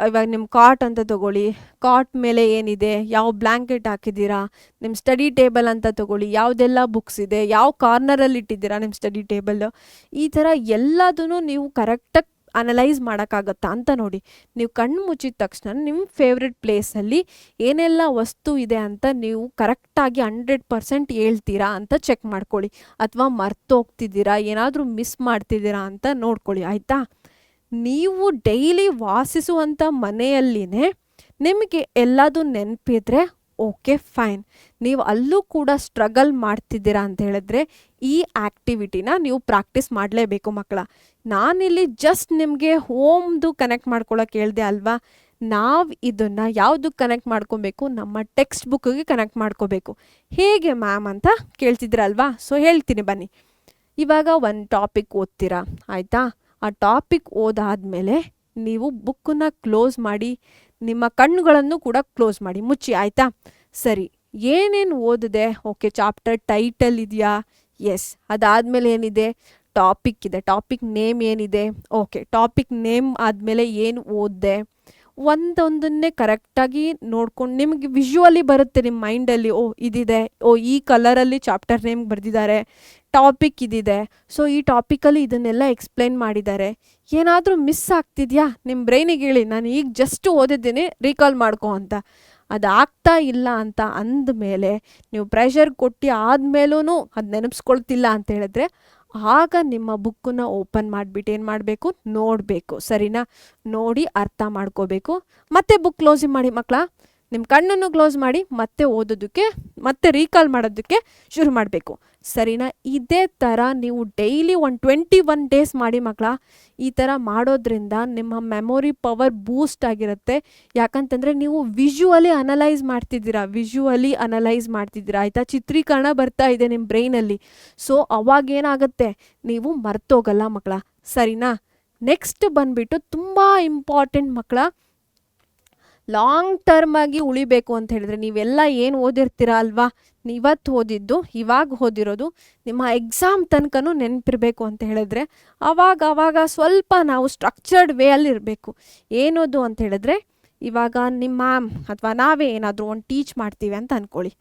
S1: ಇವಾಗ ನಿಮ್ಮ ಕಾಟ್ ಅಂತ ತೊಗೊಳ್ಳಿ, ಕಾಟ್ ಮೇಲೆ ಏನಿದೆ, ಯಾವ ಬ್ಲ್ಯಾಂಕೆಟ್ ಹಾಕಿದ್ದೀರಾ, ನಿಮ್ಮ ಸ್ಟಡಿ ಟೇಬಲ್ ಅಂತ ತೊಗೊಳ್ಳಿ, ಯಾವುದೆಲ್ಲ ಬುಕ್ಸ್ ಇದೆ, ಯಾವ ಕಾರ್ನರಲ್ಲಿ ಇಟ್ಟಿದ್ದೀರಾ ನಿಮ್ಮ ಸ್ಟಡಿ ಟೇಬಲ್ಲು, ಈ ಥರ ಎಲ್ಲದೂ ನೀವು ಕರೆಕ್ಟಾಗಿ ಅನಲೈಸ್ ಮಾಡೋಕ್ಕಾಗತ್ತಾ ಅಂತ ನೋಡಿ. ನೀವು ಕಣ್ಣು ಮುಚ್ಚಿದ ತಕ್ಷಣ ನಿಮ್ಮ ಫೇವ್ರೆಟ್ ಪ್ಲೇಸಲ್ಲಿ ಏನೆಲ್ಲ ವಸ್ತು ಇದೆ ಅಂತ ನೀವು ಕರೆಕ್ಟಾಗಿ 100% ಹೇಳ್ತೀರಾ ಅಂತ ಚೆಕ್ ಮಾಡ್ಕೊಳ್ಳಿ. ಅಥವಾ ಮರ್ತೋಗ್ತಿದ್ದೀರಾ, ಏನಾದರೂ ಮಿಸ್ ಮಾಡ್ತಿದ್ದೀರಾ ಅಂತ ನೋಡ್ಕೊಳ್ಳಿ, ಆಯಿತಾ. ನೀವು ಡೈಲಿ ವಾಸಿಸುವಂಥ ಮನೆಯಲ್ಲಿನೇ ನಿಮಗೆ ಎಲ್ಲದೂ ನೆನಪಿದ್ರೆ ಓಕೆ ಫೈನ್. ನೀವು ಅಲ್ಲೂ ಕೂಡ ಸ್ಟ್ರಗಲ್ ಮಾಡ್ತಿದ್ದೀರಾ ಅಂತ ಹೇಳಿದ್ರೆ ಈ ಆ್ಯಕ್ಟಿವಿಟಿನ ನೀವು ಪ್ರಾಕ್ಟೀಸ್ ಮಾಡಲೇಬೇಕು ಮಕ್ಕಳ. ನಾನಿಲ್ಲಿ ಜಸ್ಟ್ ನಿಮಗೆ ಹೋಮ್ದು ಕನೆಕ್ಟ್ ಮಾಡ್ಕೊಳ್ಳೋಕೆ ಹೇಳ್ದೆ ಅಲ್ವಾ. ನಾವು ಇದನ್ನು ಯಾವುದಕ್ಕೆ ಕನೆಕ್ಟ್ ಮಾಡ್ಕೊಬೇಕು, ನಮ್ಮ ಟೆಕ್ಸ್ಟ್ ಬುಕ್ಕಿಗೆ ಕನೆಕ್ಟ್ ಮಾಡ್ಕೋಬೇಕು. ಹೇಗೆ ಮ್ಯಾಮ್ ಅಂತ ಕೇಳ್ತಿದ್ರಲ್ವಾ, ಸೊ ಹೇಳ್ತೀನಿ ಬನ್ನಿ. ಇವಾಗ ಒಂದು ಟಾಪಿಕ್ ಓದ್ತೀರಾ, ಆಯಿತಾ. ಆ ಟಾಪಿಕ್ ಓದಾದಮೇಲೆ ನೀವು ಬುಕ್ಕನ್ನು ಕ್ಲೋಸ್ ಮಾಡಿ, ನಿಮ್ಮ ಕಣ್ಣುಗಳನ್ನು ಕೂಡ ಕ್ಲೋಸ್ ಮಾಡಿ, ಮುಚ್ಚಿ, ಆಯಿತಾ. ಸರಿ, ಏನೇನು ಓದಿದೆ, ಓಕೆ ಚಾಪ್ಟರ್ ಟೈಟಲ್ ಇದೆಯಾ, ಎಸ್. ಅದಾದಮೇಲೆ ಏನಿದೆ, ಟಾಪಿಕ್ ಇದೆ, ಟಾಪಿಕ್ ನೇಮ್ ಏನಿದೆ, ಓಕೆ ಟಾಪಿಕ್ ನೇಮ್ ಆದಮೇಲೆ ಏನು ಓದಿದೆ, ಒಂದೊಂದನ್ನೇ ಕರೆಕ್ಟಾಗಿ ನೋಡ್ಕೊಂಡು ನಿಮಗೆ ವಿಜುವಲಿ ಬರುತ್ತೆ ನಿಮ್ಮ ಮೈಂಡಲ್ಲಿ. ಓ ಇದಿದೆ, ಓ ಈ ಕಲರಲ್ಲಿ ಚಾಪ್ಟರ್ ನೇಮ್ ಬರೆದಿದ್ದಾರೆ, ಟಾಪಿಕ್ ಇದಿದೆ, ಸೊ ಈ ಟಾಪಿಕಲ್ಲಿ ಇದನ್ನೆಲ್ಲ ಎಕ್ಸ್ಪ್ಲೈನ್ ಮಾಡಿದ್ದಾರೆ. ಏನಾದರೂ ಮಿಸ್ ಆಗ್ತಿದೆಯಾ ನಿಮ್ಮ ಬ್ರೈನಿಗೆ ಹೇಳಿ, ನಾನು ಈಗ ಜಸ್ಟ್ ಓದಿದ್ದೀನಿ ರೀಕಾಲ್ ಮಾಡ್ಕೊ ಅಂತ. ಅದಾಗ್ತಾ ಇಲ್ಲ ಅಂತ ಅಂದಮೇಲೆ ನೀವು ಪ್ರೆಷರ್ ಕೊಟ್ಟು ಆದಮೇಲೂ ಅದು ನೆನಪಿಸ್ಕೊಳ್ತಿಲ್ಲ ಅಂತ ಹೇಳಿದ್ರೆ ಆಗ ನಿಮ್ಮ ಬುಕ್ಕನ್ನು ಓಪನ್ ಮಾಡಿಬಿಟ್ಟು ಏನು ಮಾಡಬೇಕು, ನೋಡಬೇಕು, ಸರಿನಾ. ನೋಡಿ ಅರ್ಥ ಮಾಡ್ಕೋಬೇಕು. ಮತ್ತೆ ಬುಕ್ ಕ್ಲೋಸ್ ಮಾಡಿ ಮಕ್ಕಳ. ನಿಮ್ಮ ಕಣ್ಣನ್ನು ಕ್ಲೋಸ್ ಮಾಡಿ ಮತ್ತೆ ಓದೋದಕ್ಕೆ, ಮತ್ತೆ ರೀಕಾಲ್ ಮಾಡೋದಕ್ಕೆ ಶುರು ಮಾಡಬೇಕು, ಸರಿನಾ. ಇದೇ ಥರ ನೀವು ಡೈಲಿ 21 ಡೇಸ್ ಮಾಡಿ ಮಕ್ಕಳ. ಈ ಥರ ಮಾಡೋದ್ರಿಂದ ನಿಮ್ಮ ಮೆಮೊರಿ ಪವರ್ ಬೂಸ್ಟ್ ಆಗಿರುತ್ತೆ. ಯಾಕಂತಂದರೆ ನೀವು ವಿಜುವಲಿ ಅನಲೈಸ್ ಮಾಡ್ತಿದ್ದೀರಾ, ಆಯಿತಾ. ಚಿತ್ರೀಕರಣ ಬರ್ತಾ ಇದೆ ನಿಮ್ಮ ಬ್ರೈನಲ್ಲಿ. ಸೊ ಅವಾಗೇನಾಗುತ್ತೆ, ನೀವು ಮರ್ತೋಗಲ್ಲ ಮಕ್ಕಳ, ಸರಿನಾ. ನೆಕ್ಸ್ಟ್ ಬಂದುಬಿಟ್ಟು ತುಂಬ ಇಂಪಾರ್ಟೆಂಟ್ ಮಕ್ಕಳ, ಲಾಂಗ್ ಟರ್ಮ್ ಆಗಿ ಉಳಿಬೇಕು ಅಂತ ಹೇಳಿದ್ರೆ ನೀವೆಲ್ಲ ಏನು ಓದಿರ್ತೀರ ಅಲ್ವಾ, ಇವತ್ತು ಓದಿದ್ದು ಇವಾಗ ಓದಿರೋದು ನಿಮ್ಮ ಎಕ್ಸಾಮ್ ತನಕನೂ ನೆನಪಿರಬೇಕು ಅಂತ ಹೇಳಿದ್ರೆ ಅವಾಗ ಸ್ವಲ್ಪ ನಾವು ಸ್ಟ್ರಕ್ಚರ್ಡ್ ವೇ ಅಲ್ಲಿ ಇರಬೇಕು. ಏನೋದು ಅಂತ ಹೇಳಿದ್ರೆ ಇವಾಗ ನಿಮ್ಮ ಮ್ಯಾಮ್ ಅಥವಾ ನಾವೇ ಏನಾದರೂ ಒಂದು ಟೀಚ್ ಮಾಡ್ತೀವಿ ಅಂತ ಅಂದ್ಕೊಳ್ಳಿ.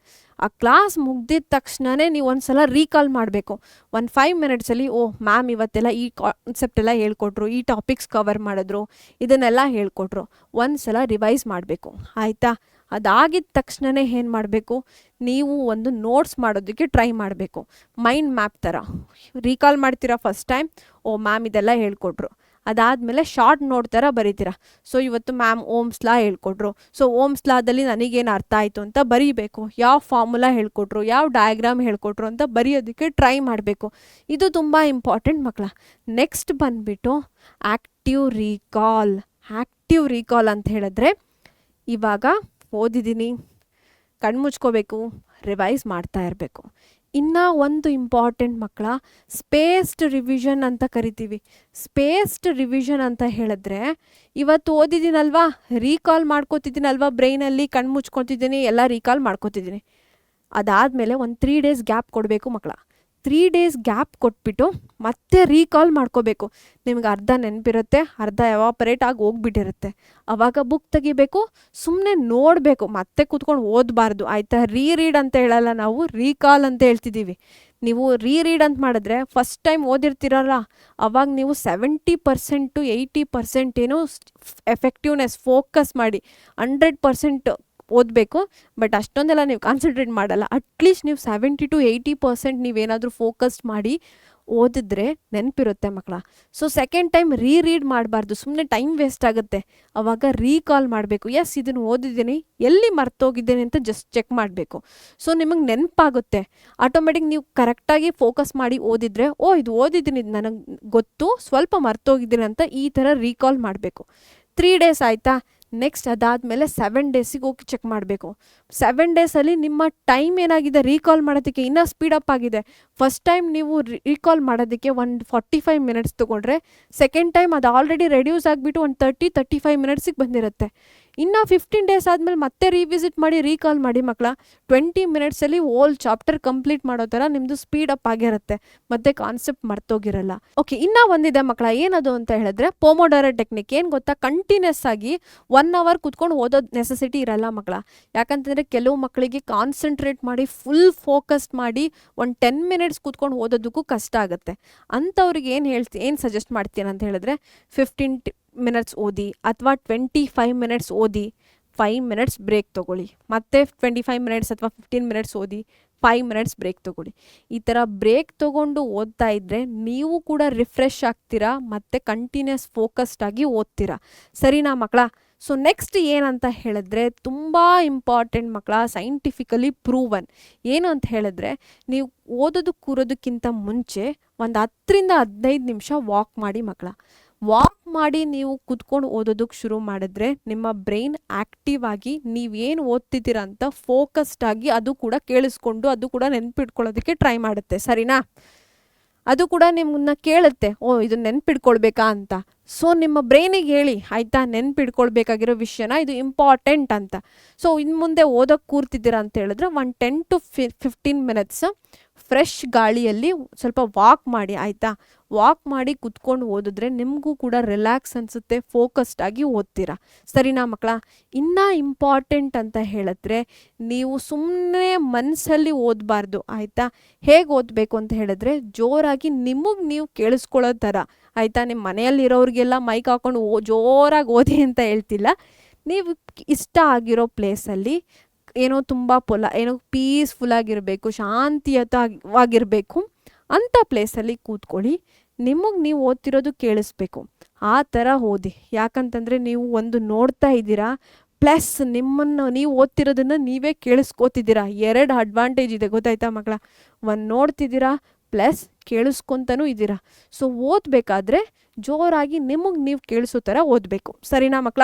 S1: ಆ ಕ್ಲಾಸ್ ಮುಗ್ದಿದ ತಕ್ಷಣವೇ ನೀವು ಒಂದು ಸಲ ರೀಕಾಲ್ ಮಾಡಬೇಕು. ಒಂದು 5 ಮಿನಿಟ್ಸಲ್ಲಿ ಮ್ಯಾಮ್ ಇವತ್ತೆಲ್ಲ ಈ ಕಾನ್ಸೆಪ್ಟ್ ಎಲ್ಲ ಹೇಳ್ಕೊಟ್ರು, ಈ ಟಾಪಿಕ್ಸ್ ಕವರ್ ಮಾಡಿದ್ರು, ಇದನ್ನೆಲ್ಲ ಹೇಳ್ಕೊಟ್ರು, ಒಂದು ಸಲ ರಿವೈಸ್ ಮಾಡಬೇಕು. ಆಯಿತಾ? ಅದಾಗಿದ್ದ ತಕ್ಷಣವೇ ಏನು ಮಾಡಬೇಕು, ನೀವು ಒಂದು ನೋಟ್ಸ್ ಮಾಡೋದಕ್ಕೆ ಟ್ರೈ ಮಾಡಬೇಕು. ಮೈಂಡ್ ಮ್ಯಾಪ್ ಥರ ರೀಕಾಲ್ ಮಾಡ್ತೀರಾ ಫಸ್ಟ್ ಟೈಮ್, ಮ್ಯಾಮ್ ಇದೆಲ್ಲ ಹೇಳ್ಕೊಟ್ರು. ಅದಾದಮೇಲೆ ಶಾರ್ಟ್ ನೋಟ್ ಥರ ಬರೀತೀರಾ. ಸೊ ಇವತ್ತು ಮ್ಯಾಮ್ ಓಮ್ಸ್ ಲಾ ಹೇಳ್ಕೊಟ್ರು, ಸೊ ಓಮ್ಸ್ ಲಾದಲ್ಲಿ ನನಗೇನು ಅರ್ಥ ಆಯಿತು ಅಂತ ಬರೀಬೇಕು. ಯಾವ ಫಾರ್ಮುಲಾ ಹೇಳ್ಕೊಟ್ರು, ಯಾವ ಡಯಾಗ್ರಾಮ್ ಹೇಳ್ಕೊಟ್ರು ಅಂತ ಬರೆಯೋದಕ್ಕೆ ಟ್ರೈ ಮಾಡಬೇಕು. ಇದು ತುಂಬ ಇಂಪಾರ್ಟೆಂಟ್ ಮಕ್ಕಳ. ನೆಕ್ಸ್ಟ್ ಬಂದುಬಿಟ್ಟು ಆ್ಯಕ್ಟಿವ್ ರೀಕಾಲ್. ಆ್ಯಕ್ಟಿವ್ ರೀಕಾಲ್ ಅಂತ ಹೇಳಿದ್ರೆ, ಇವಾಗ ಓದಿದ್ದೀನಿ, ಕಣ್ಮುಚ್ಕೋಬೇಕು, ರಿವೈಸ್ ಮಾಡ್ತಾ ಇರಬೇಕು. ಇನ್ನು ಒಂದು ಇಂಪಾರ್ಟೆಂಟ್ ಮಕ್ಕಳ, ಸ್ಪೇಸ್ಡ್ ರಿವಿಷನ್ ಅಂತ ಕರಿತೀವಿ. ಸ್ಪೇಸ್ಡ್ ರಿವಿಷನ್ ಅಂತ ಹೇಳಿದ್ರೆ, ಇವತ್ತು ಓದಿದ್ದೀನಲ್ವಾ, ರೀಕಾಲ್ ಮಾಡ್ಕೋತಿದ್ದೀನಲ್ವಾ, ಬ್ರೈನಲ್ಲಿ ಕಣ್ಮುಚ್ಕೊತಿದ್ದೀನಿ, ಎಲ್ಲ ರೀಕಾಲ್ ಮಾಡ್ಕೋತಿದ್ದೀನಿ. ಅದಾದಮೇಲೆ ಒಂದು 3 ಡೇಸ್ ಗ್ಯಾಪ್ ಕೊಡಬೇಕು ಮಕ್ಕಳ. 3 ಡೇಸ್ ಗ್ಯಾಪ್ ಕೊಟ್ಬಿಟ್ಟು ಮತ್ತೆ ರೀಕಾಲ್ ಮಾಡ್ಕೋಬೇಕು. ನಿಮ್ಗೆ ಅರ್ಧ ನೆನಪಿರುತ್ತೆ, ಅರ್ಧ ಎವಾಪರೇಟ್ ಆಗಿ ಹೋಗ್ಬಿಟ್ಟಿರುತ್ತೆ. ಆವಾಗ ಬುಕ್ ತೆಗಿಬೇಕು, ಸುಮ್ಮನೆ ನೋಡಬೇಕು, ಮತ್ತೆ ಕೂತ್ಕೊಂಡು ಓದಬಾರ್ದು. ಆಯಿತಾ? ರೀಡ್ ಅಂತ ಹೇಳಲ್ಲ ನಾವು, ರೀಕಾಲ್ ಅಂತ ಹೇಳ್ತಿದ್ದೀವಿ. ನೀವು ರೀಡ್ ಅಂತ ಮಾಡಿದ್ರೆ ಫಸ್ಟ್ ಟೈಮ್ ಓದಿರ್ತೀರಲ್ಲ, ಅವಾಗ ನೀವು 70% to 80% ಏನೋ ಎಫೆಕ್ಟಿವ್ನೆಸ್ ಫೋಕಸ್ ಮಾಡಿ 100% ಓದಬೇಕು. ಬಟ್ ಅಷ್ಟೊಂದೆಲ್ಲ ನೀವು ಕಾನ್ಸಂಟ್ರೇಟ್ ಮಾಡಲ್ಲ. ಅಟ್ಲೀಸ್ಟ್ ನೀವು 70 to 80% ನೀವೇನಾದರೂ ಫೋಕಸ್ ಮಾಡಿ ಓದಿದ್ರೆ ನೆನಪಿರುತ್ತೆ ಮಕ್ಕಳ. ಸೊ ಸೆಕೆಂಡ್ ಟೈಮ್ ರೀಡ್ ಮಾಡಬಾರ್ದು, ಸುಮ್ಮನೆ ಟೈಮ್ ವೇಸ್ಟ್ ಆಗುತ್ತೆ. ಆವಾಗ ರೀಕಾಲ್ ಮಾಡಬೇಕು. ಎಸ್, ಇದನ್ನು ಓದಿದ್ದೀನಿ, ಎಲ್ಲಿ ಮರ್ತೋಗಿದ್ದೇನೆ ಅಂತ ಜಸ್ಟ್ ಚೆಕ್ ಮಾಡಬೇಕು. ಸೊ ನಿಮಗೆ ನೆನಪಾಗುತ್ತೆ ಆಟೋಮೆಟಿಕ್. ನೀವು ಕರೆಕ್ಟಾಗಿ ಫೋಕಸ್ ಮಾಡಿ ಓದಿದ್ರೆ, ಇದು ಓದಿದ್ದೀನಿ, ಇದು ನನಗೆ ಗೊತ್ತು, ಸ್ವಲ್ಪ ಮರ್ತೋಗಿದ್ದೀನಿ ಅಂತ ಈ ಥರ ರೀಕಾಲ್ ಮಾಡಬೇಕು. 3 ಡೇಸ್ ಆಯಿತಾ? ನೆಕ್ಸ್ಟ್ ಅದಾದಮೇಲೆ 7 ಡೇಸಿಗೆ ಹೋಗಿ ಚೆಕ್ ಮಾಡಬೇಕು. 7 ಡೇಸಲ್ಲಿ ನಿಮ್ಮ ಟೈಮ್ ಏನಾಗಿದೆ ರೀಕಾಲ್ ಮಾಡೋದಕ್ಕೆ ಇನ್ನೂ ಸ್ಪೀಡಪ್ ಆಗಿದೆ. ಫಸ್ಟ್ ಟೈಮ್ ನೀವು ರೀಕಾಲ್ ಮಾಡೋದಕ್ಕೆ ಒಂದು 45 ಮಿನಿಟ್ಸ್ ತೊಗೊಂಡ್ರೆ, ಸೆಕೆಂಡ್ ಟೈಮ್ ಅದು ಆಲ್ರೆಡಿ ರೆಡ್ಯೂಸ್ ಆಗಿಬಿಟ್ಟು ಒಂದು 30-35 ಮಿನಿಟ್ಸಿಗೆ ಬಂದಿರುತ್ತೆ. ಇನ್ನು 15 ಡೇಸ್ ಆದಮೇಲೆ ಮತ್ತೆ ರಿವಿಸಿಟ್ ಮಾಡಿ ರೀಕಾಲ್ ಮಾಡಿ ಮಕ್ಕಳ. 20 ಮಿನಿಟ್ಸಲ್ಲಿ ಓಲ್ ಚಾಪ್ಟರ್ ಕಂಪ್ಲೀಟ್ ಮಾಡೋ ಥರ ನಿಮ್ಮದು ಸ್ಪೀಡಪ್ ಆಗಿರುತ್ತೆ, ಮತ್ತು ಕಾನ್ಸೆಪ್ಟ್ ಮರ್ತೋಗಿರಲ್ಲ. ಓಕೆ, ಇನ್ನೂ ಒಂದಿದೆ ಮಕ್ಕಳ. ಏನದು ಅಂತ ಹೇಳಿದ್ರೆ ಪೊಮೊಡೊರೊ ಟೆಕ್ನಿಕ್. ಏನು ಗೊತ್ತಾ, ಕಂಟಿನ್ಯೂಸ್ ಆಗಿ 1 ಅವರ್ ಕೂತ್ಕೊಂಡು ಓದೋದು ನೆಸೆಸಿಟಿ ಇರಲ್ಲ ಮಕ್ಕಳ. ಯಾಕಂತಂದರೆ ಕೆಲವು ಮಕ್ಕಳಿಗೆ ಕಾನ್ಸಂಟ್ರೇಟ್ ಮಾಡಿ ಫುಲ್ ಫೋಕಸ್ ಮಾಡಿ ಒಂದು 10 ಮಿನಿಟ್ಸ್ ಕೂತ್ಕೊಂಡು ಓದೋದಕ್ಕೂ ಕಷ್ಟ ಆಗುತ್ತೆ. ಅಂಥವ್ರಿಗೆ ಏನು ಸಜೆಸ್ಟ್ ಮಾಡ್ತೀನಿ ಅಂತ ಹೇಳಿದ್ರೆ, 15 ಮಿನಿಟ್ಸ್ ಓದಿ ಅಥವಾ 25 ಮಿನಿಟ್ಸ್ ಓದಿ, 5 ಮಿನಿಟ್ಸ್ ಬ್ರೇಕ್ ತೊಗೊಳ್ಳಿ. ಮತ್ತೆ 25 ಮಿನಿಟ್ಸ್ ಅಥವಾ 15 ಮಿನಿಟ್ಸ್ ಓದಿ, 5 ಮಿನಿಟ್ಸ್ ಬ್ರೇಕ್ ತೊಗೊಳ್ಳಿ. ಈ ಥರ ಬ್ರೇಕ್ ತೊಗೊಂಡು ಓದ್ತಾ ಇದ್ದರೆ ನೀವು ಕೂಡ ರಿಫ್ರೆಶ್ ಆಗ್ತೀರಾ ಮತ್ತು ಕಂಟಿನ್ಯೂಸ್ ಫೋಕಸ್ಡ್ ಆಗಿ ಓದ್ತೀರಾ. ಸರಿನಾ ಮಕ್ಕಳ? ಸೊ ನೆಕ್ಸ್ಟ್ ಏನಂತ ಹೇಳಿದ್ರೆ, ತುಂಬ ಇಂಪಾರ್ಟೆಂಟ್ ಮಕ್ಕಳ, ಸೈಂಟಿಫಿಕಲಿ ಪ್ರೂವನ್. ಏನು ಅಂತ ಹೇಳಿದ್ರೆ, ನೀವು ಕೂರೋದಕ್ಕಿಂತ ಮುಂಚೆ ಒಂದು 10-15 ನಿಮಿಷ ವಾಕ್ ಮಾಡಿ ಮಕ್ಕಳ. ವಾಕ್ ಮಾಡಿ ನೀವು ಕೂತ್ಕೊಂಡು ಓದೋದಕ್ಕೆ ಶುರು ಮಾಡಿದ್ರೆ ನಿಮ್ಮ ಬ್ರೈನ್ ಆ್ಯಕ್ಟಿವ್ ಆಗಿ ನೀವೇನು ಓದ್ತಿದ್ದೀರಾ ಅಂತ ಫೋಕಸ್ಡ್ ಆಗಿ ಅದು ಕೂಡ ಕೇಳಿಸ್ಕೊಂಡು ಅದು ಕೂಡ ನೆನ್ಪಿಟ್ಕೊಳ್ಳೋದಕ್ಕೆ ಟ್ರೈ ಮಾಡುತ್ತೆ. ಸರಿನಾ? ಅದು ಕೂಡ ನಿಮ್ಮನ್ನ ಕೇಳುತ್ತೆ, ಇದನ್ನ ನೆನ್ಪಿಡ್ಕೊಳ್ಬೇಕಾ ಅಂತ. ಸೊ ನಿಮ್ಮ ಬ್ರೈನಿಗೆ ಹೇಳಿ, ಆಯಿತಾ, ನೆನ್ಪಿಡ್ಕೊಳ್ಬೇಕಾಗಿರೋ ವಿಷಯನ, ಇದು ಇಂಪಾರ್ಟೆಂಟ್ ಅಂತ. ಸೊ ಇನ್ನು ಮುಂದೆ ಓದೋಕ್ಕೆ ಕೂರ್ತಿದ್ದೀರಾ ಅಂತ ಹೇಳಿದ್ರೆ ಒಂದು 10 to 15 ಮಿನಿಟ್ಸ್ ಫ್ರೆಶ್ ಗಾಳಿಯಲ್ಲಿ ಸ್ವಲ್ಪ ವಾಕ್ ಮಾಡಿ. ಆಯಿತಾ? ವಾಕ್ ಮಾಡಿ ಕುತ್ಕೊಂಡು ಓದಿದ್ರೆ ನಿಮಗೂ ಕೂಡ ರಿಲ್ಯಾಕ್ಸ್ ಅನಿಸುತ್ತೆ, ಫೋಕಸ್ಡ್ ಆಗಿ ಓದ್ತೀರಾ. ಸರಿನಾ ಮಕ್ಕಳ? ಇನ್ನೂ ಇಂಪಾರ್ಟೆಂಟ್ ಅಂತ ಹೇಳಿದ್ರೆ, ನೀವು ಸುಮ್ಮನೆ ಮನಸ್ಸಲ್ಲಿ ಓದಬಾರ್ದು. ಆಯಿತಾ? ಹೇಗೆ ಓದಬೇಕು ಅಂತ ಹೇಳಿದ್ರೆ, ಜೋರಾಗಿ ನಿಮಗೆ ನೀವು ಕೇಳಿಸ್ಕೊಳ್ಳೋ ಥರ. ಆಯಿತಾ? ನಿಮ್ಮ ಮನೆಯಲ್ಲಿರೋರಿಗೆಲ್ಲ ಮೈಕ್ ಹಾಕ್ಕೊಂಡು ಜೋರಾಗಿ ಓದಿ ಅಂತ ಹೇಳ್ತಿಲ್ಲ. ನೀವು ಇಷ್ಟ ಆಗಿರೋ ಪ್ಲೇಸಲ್ಲಿ ಏನೋ ತುಂಬ ಏನೋ ಪೀಸ್ಫುಲ್ಲಾಗಿರಬೇಕು, ಶಾಂತಿಯುತವಾಗಿರಬೇಕು ಅಂಥ ಪ್ಲೇಸಲ್ಲಿ ಕೂತ್ಕೊಳ್ಳಿ. ನಿಮಗೆ ನೀವು ಓದ್ತಿರೋದು ಕೇಳಿಸ್ಬೇಕು, ಆ ಥರ ಓದಿ. ಯಾಕಂತಂದರೆ ನೀವು ಒಂದು ನೋಡ್ತಾ ಇದ್ದೀರಾ, ಪ್ಲಸ್ ನಿಮ್ಮನ್ನು ನೀವು ಓದ್ತಿರೋದನ್ನು ನೀವೇ ಕೇಳಿಸ್ಕೋತಿದ್ದೀರಾ. 2 ಅಡ್ವಾಂಟೇಜ್ ಇದೆ, ಗೊತ್ತಾಯ್ತಾ ಮಕ್ಕಳ? ಒಂದು ನೋಡ್ತಿದ್ದೀರಾ, ಪ್ಲಸ್ ಕೇಳಿಸ್ಕೊತಾನೂ ಇದ್ದೀರಾ. ಸೊ ಓದಬೇಕಾದ್ರೆ ಜೋರಾಗಿ ನಿಮಗೆ ನೀವು ಕೇಳಿಸೋ ಥರ ಓದಬೇಕು. ಸರಿನಾ ಮಕ್ಕಳ?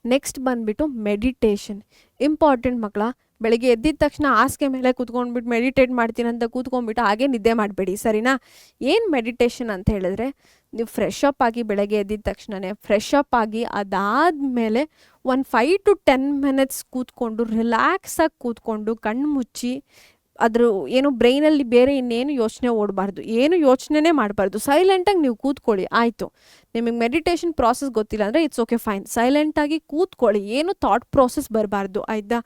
S1: ನೆಕ್ಸ್ಟ್ ಬಂದುಬಿಟ್ಟು ಮೆಡಿಟೇಷನ್. ಇಂಪಾರ್ಟೆಂಟ್ ಮಕ್ಕಳ. ಬೆಳಗ್ಗೆ ಎದ್ದಿದ ತಕ್ಷಣ ಹಾಸಿಗೆ ಮೇಲೆ ಕೂತ್ಕೊಂಡ್ಬಿಟ್ಟು ಮೆಡಿಟೇಟ್ ಮಾಡ್ತೀನಿ ಅಂತ ಕೂತ್ಕೊಂಡ್ಬಿಟ್ಟು ಹಾಗೆ ನಿದ್ದೆ ಮಾಡಬೇಡಿ. ಸರಿನಾ? ಏನು ಮೆಡಿಟೇಷನ್ ಅಂತ ಹೇಳಿದ್ರೆ, ನೀವು ಫ್ರೆಶ್ ಅಪ್ ಆಗಿ ಬೆಳಗ್ಗೆ ಎದ್ದಿದ ತಕ್ಷಣವೇ ಫ್ರೆಶ್ ಅಪ್ ಆಗಿ ಅದಾದಮೇಲೆ ಒಂದು 5 to 10 ಮಿನಿಟ್ಸ್ ಕೂತ್ಕೊಂಡು ರಿಲ್ಯಾಕ್ಸಾಗಿ ಕೂತ್ಕೊಂಡು ಕಣ್ಣು ಮುಚ್ಚಿ ಅದ್ರ ಏನು ಬ್ರೈನಲ್ಲಿ ಬೇರೆ ಇನ್ನೇನು ಯೋಚನೆ ಓಡಬಾರ್ದು, ಏನು ಯೋಚನೆನೇ ಮಾಡಬಾರ್ದು. ಸೈಲೆಂಟಾಗಿ ನೀವು ಕೂತ್ಕೊಳ್ಳಿ, ಆಯಿತು. ನಿಮಗೆ ಮೆಡಿಟೇಷನ್ ಪ್ರಾಸೆಸ್ ಗೊತ್ತಿಲ್ಲ ಅಂದರೆ ಇಟ್ಸ್ ಓಕೆ ಫೈನ್, ಸೈಲೆಂಟಾಗಿ ಕೂತ್ಕೊಳ್ಳಿ, ಏನು ಥಾಟ್ ಪ್ರಾಸೆಸ್ ಬರಬಾರ್ದು, ಆಯಿತಾ.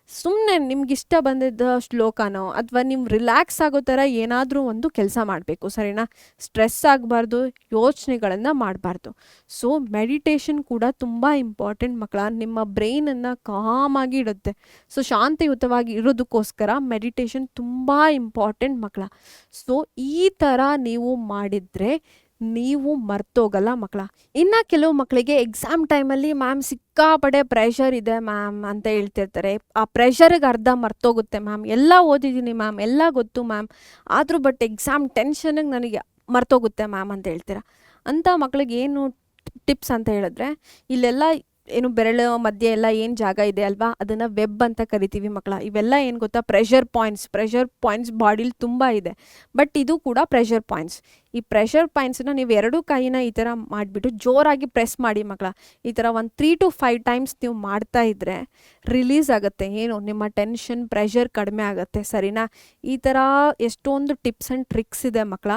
S1: ಸುಮ್ಮನೆ ನಿಮ್ಗಿಷ್ಟ ಬಂದಿದ್ದ ಶ್ಲೋಕನೋ ಅಥವಾ ನೀವು ರಿಲ್ಯಾಕ್ಸ್ ಆಗೋ ಥರ ಏನಾದರೂ ಒಂದು ಕೆಲಸ ಮಾಡಬೇಕು, ಸರಿನಾ. ಸ್ಟ್ರೆಸ್ ಆಗಬಾರ್ದು, ಯೋಚನೆಗಳನ್ನು ಮಾಡಬಾರ್ದು. ಸೊ ಮೆಡಿಟೇಷನ್ ಕೂಡ ತುಂಬ ಇಂಪಾರ್ಟೆಂಟ್ ಮಕ್ಕಳ. ನಿಮ್ಮ ಬ್ರೈನನ್ನು ಕಾಮಾಗಿ ಇಡುತ್ತೆ. ಸೊ ಶಾಂತಿಯುತವಾಗಿ ಇರೋದಕ್ಕೋಸ್ಕರ ಮೆಡಿಟೇಷನ್ ತುಂಬ ಇಂಪಾರ್ಟೆಂಟ್ ಮಕ್ಕಳ. ಸೊ ಈ ಥರ ನೀವು ಮಾಡಿದರೆ ನೀವು ಮರ್ತೋಗಲ್ಲ ಮಕ್ಕಳ. ಇನ್ನು ಕೆಲವು ಮಕ್ಕಳಿಗೆ ಎಕ್ಸಾಮ್ ಟೈಮಲ್ಲಿ ಮ್ಯಾಮ್ ಸಿಕ್ಕಾಪಡೆ ಪ್ರೆಷರ್ ಇದೆ ಮ್ಯಾಮ್ ಅಂತ ಹೇಳ್ತಿರ್ತಾರೆ. ಆ ಪ್ರೆಷರಿಗೆ ಅರ್ಧ ಮರ್ತೋಗುತ್ತೆ ಮ್ಯಾಮ್, ಎಲ್ಲ ಓದಿದ್ದೀನಿ ಮ್ಯಾಮ್, ಎಲ್ಲ ಗೊತ್ತು ಮ್ಯಾಮ್, ಆದರೂ ಬಟ್ ಎಕ್ಸಾಮ್ ಟೆನ್ಷನಿಗೆ ನನಗೆ ಮರ್ತೋಗುತ್ತೆ ಮ್ಯಾಮ್ ಅಂತ ಹೇಳ್ತೀರ. ಅಂಥ ಮಕ್ಳಿಗೆ ಏನು ಟಿಪ್ಸ್ ಅಂತ ಹೇಳಿದ್ರೆ, ಇಲ್ಲೆಲ್ಲ ಏನು ಬೆರಳು ಮಧ್ಯೆ ಎಲ್ಲ ಏನು ಜಾಗ ಇದೆ ಅಲ್ವಾ, ಅದನ್ನು ವೆಬ್ ಅಂತ ಕರಿತೀವಿ ಮಕ್ಕಳ. ಇವೆಲ್ಲ ಏನು ಗೊತ್ತಾ, ಪ್ರೆಷರ್ ಪಾಯಿಂಟ್ಸ್ ಬಾಡಿಲಿ ತುಂಬ ಇದೆ, ಬಟ್ ಇದು ಕೂಡ ಪ್ರೆಷರ್ ಪಾಯಿಂಟ್ಸ್. ಈ ಪ್ರೆಷರ್ ಪಾಯಿಂಟ್ಸನ್ನ ನೀವು ಎರಡೂ ಕೈನ ಈ ಥರ ಮಾಡಿಬಿಟ್ಟು ಜೋರಾಗಿ ಪ್ರೆಸ್ ಮಾಡಿ ಮಕ್ಕಳ. ಈ ಥರ ಒಂದು 3 to 5 ಟೈಮ್ಸ್ ನೀವು ಮಾಡ್ತಾ ಇದ್ದರೆ ರಿಲೀಸ್ ಆಗುತ್ತೆ, ಏನು ನಿಮ್ಮ ಟೆನ್ಷನ್ ಪ್ರೆಷರ್ ಕಡಿಮೆ ಆಗುತ್ತೆ, ಸರಿನಾ. ಈ ಥರ ಎಷ್ಟೊಂದು ಟಿಪ್ಸ್ ಆ್ಯಂಡ್ ಟ್ರಿಕ್ಸ್ ಇದೆ ಮಕ್ಕಳ.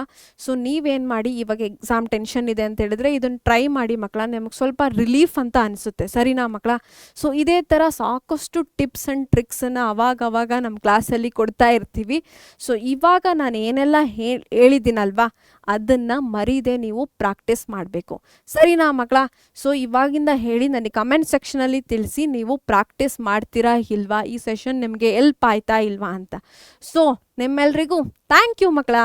S1: ಸೊ ನೀವೇನು ಮಾಡಿ, ಇವಾಗ ಎಕ್ಸಾಮ್ ಟೆನ್ಷನ್ ಇದೆ ಅಂತ ಹೇಳಿದ್ರೆ ಇದನ್ನು ಟ್ರೈ ಮಾಡಿ ಮಕ್ಕಳ, ನಿಮಗೆ ಸ್ವಲ್ಪ ರಿಲೀಫ್ ಅಂತ ಅನಿಸುತ್ತೆ, ಸರಿನಾ ಮಕ್ಕಳ. ಸೊ ಇದೇ ಥರ ಸಾಕಷ್ಟು ಟಿಪ್ಸ್ ಆ್ಯಂಡ್ ಟ್ರಿಕ್ಸನ್ನು ಅವಾಗವಾಗ ನಮ್ಮ ಕ್ಲಾಸಲ್ಲಿ ಕೊಡ್ತಾ ಇರ್ತೀವಿ. ಸೊ ಇವಾಗ ನಾನು ಏನೆಲ್ಲ ಹೇಳಿದ್ದೀನಲ್ವಾ, ಅದನ್ನು ಮರೀದೆ ನೀವು ಪ್ರಾಕ್ಟೀಸ್ ಮಾಡಬೇಕು, ಸರಿನಾ ಮಕ್ಕಳ. ಸೊ ಇವಾಗಿಂದ ಹೇಳಿ ನನಗೆ ಕಮೆಂಟ್ ಸೆಕ್ಷನಲ್ಲಿ ತಿಳಿಸಿ, ನೀವು ಪ್ರಾಕ್ಟೀಸ್ ಮಾಡ್ತೀರಾ ಇಲ್ವಾ, ಈ ಸೆಷನ್ ನಿಮಗೆ ಎಲ್ಪ್ ಆಯ್ತಾ ಇಲ್ವಾ ಅಂತ. ಸೊ ನಿಮ್ಮೆಲ್ರಿಗೂ ಥ್ಯಾಂಕ್ ಯು ಮಕ್ಕಳ.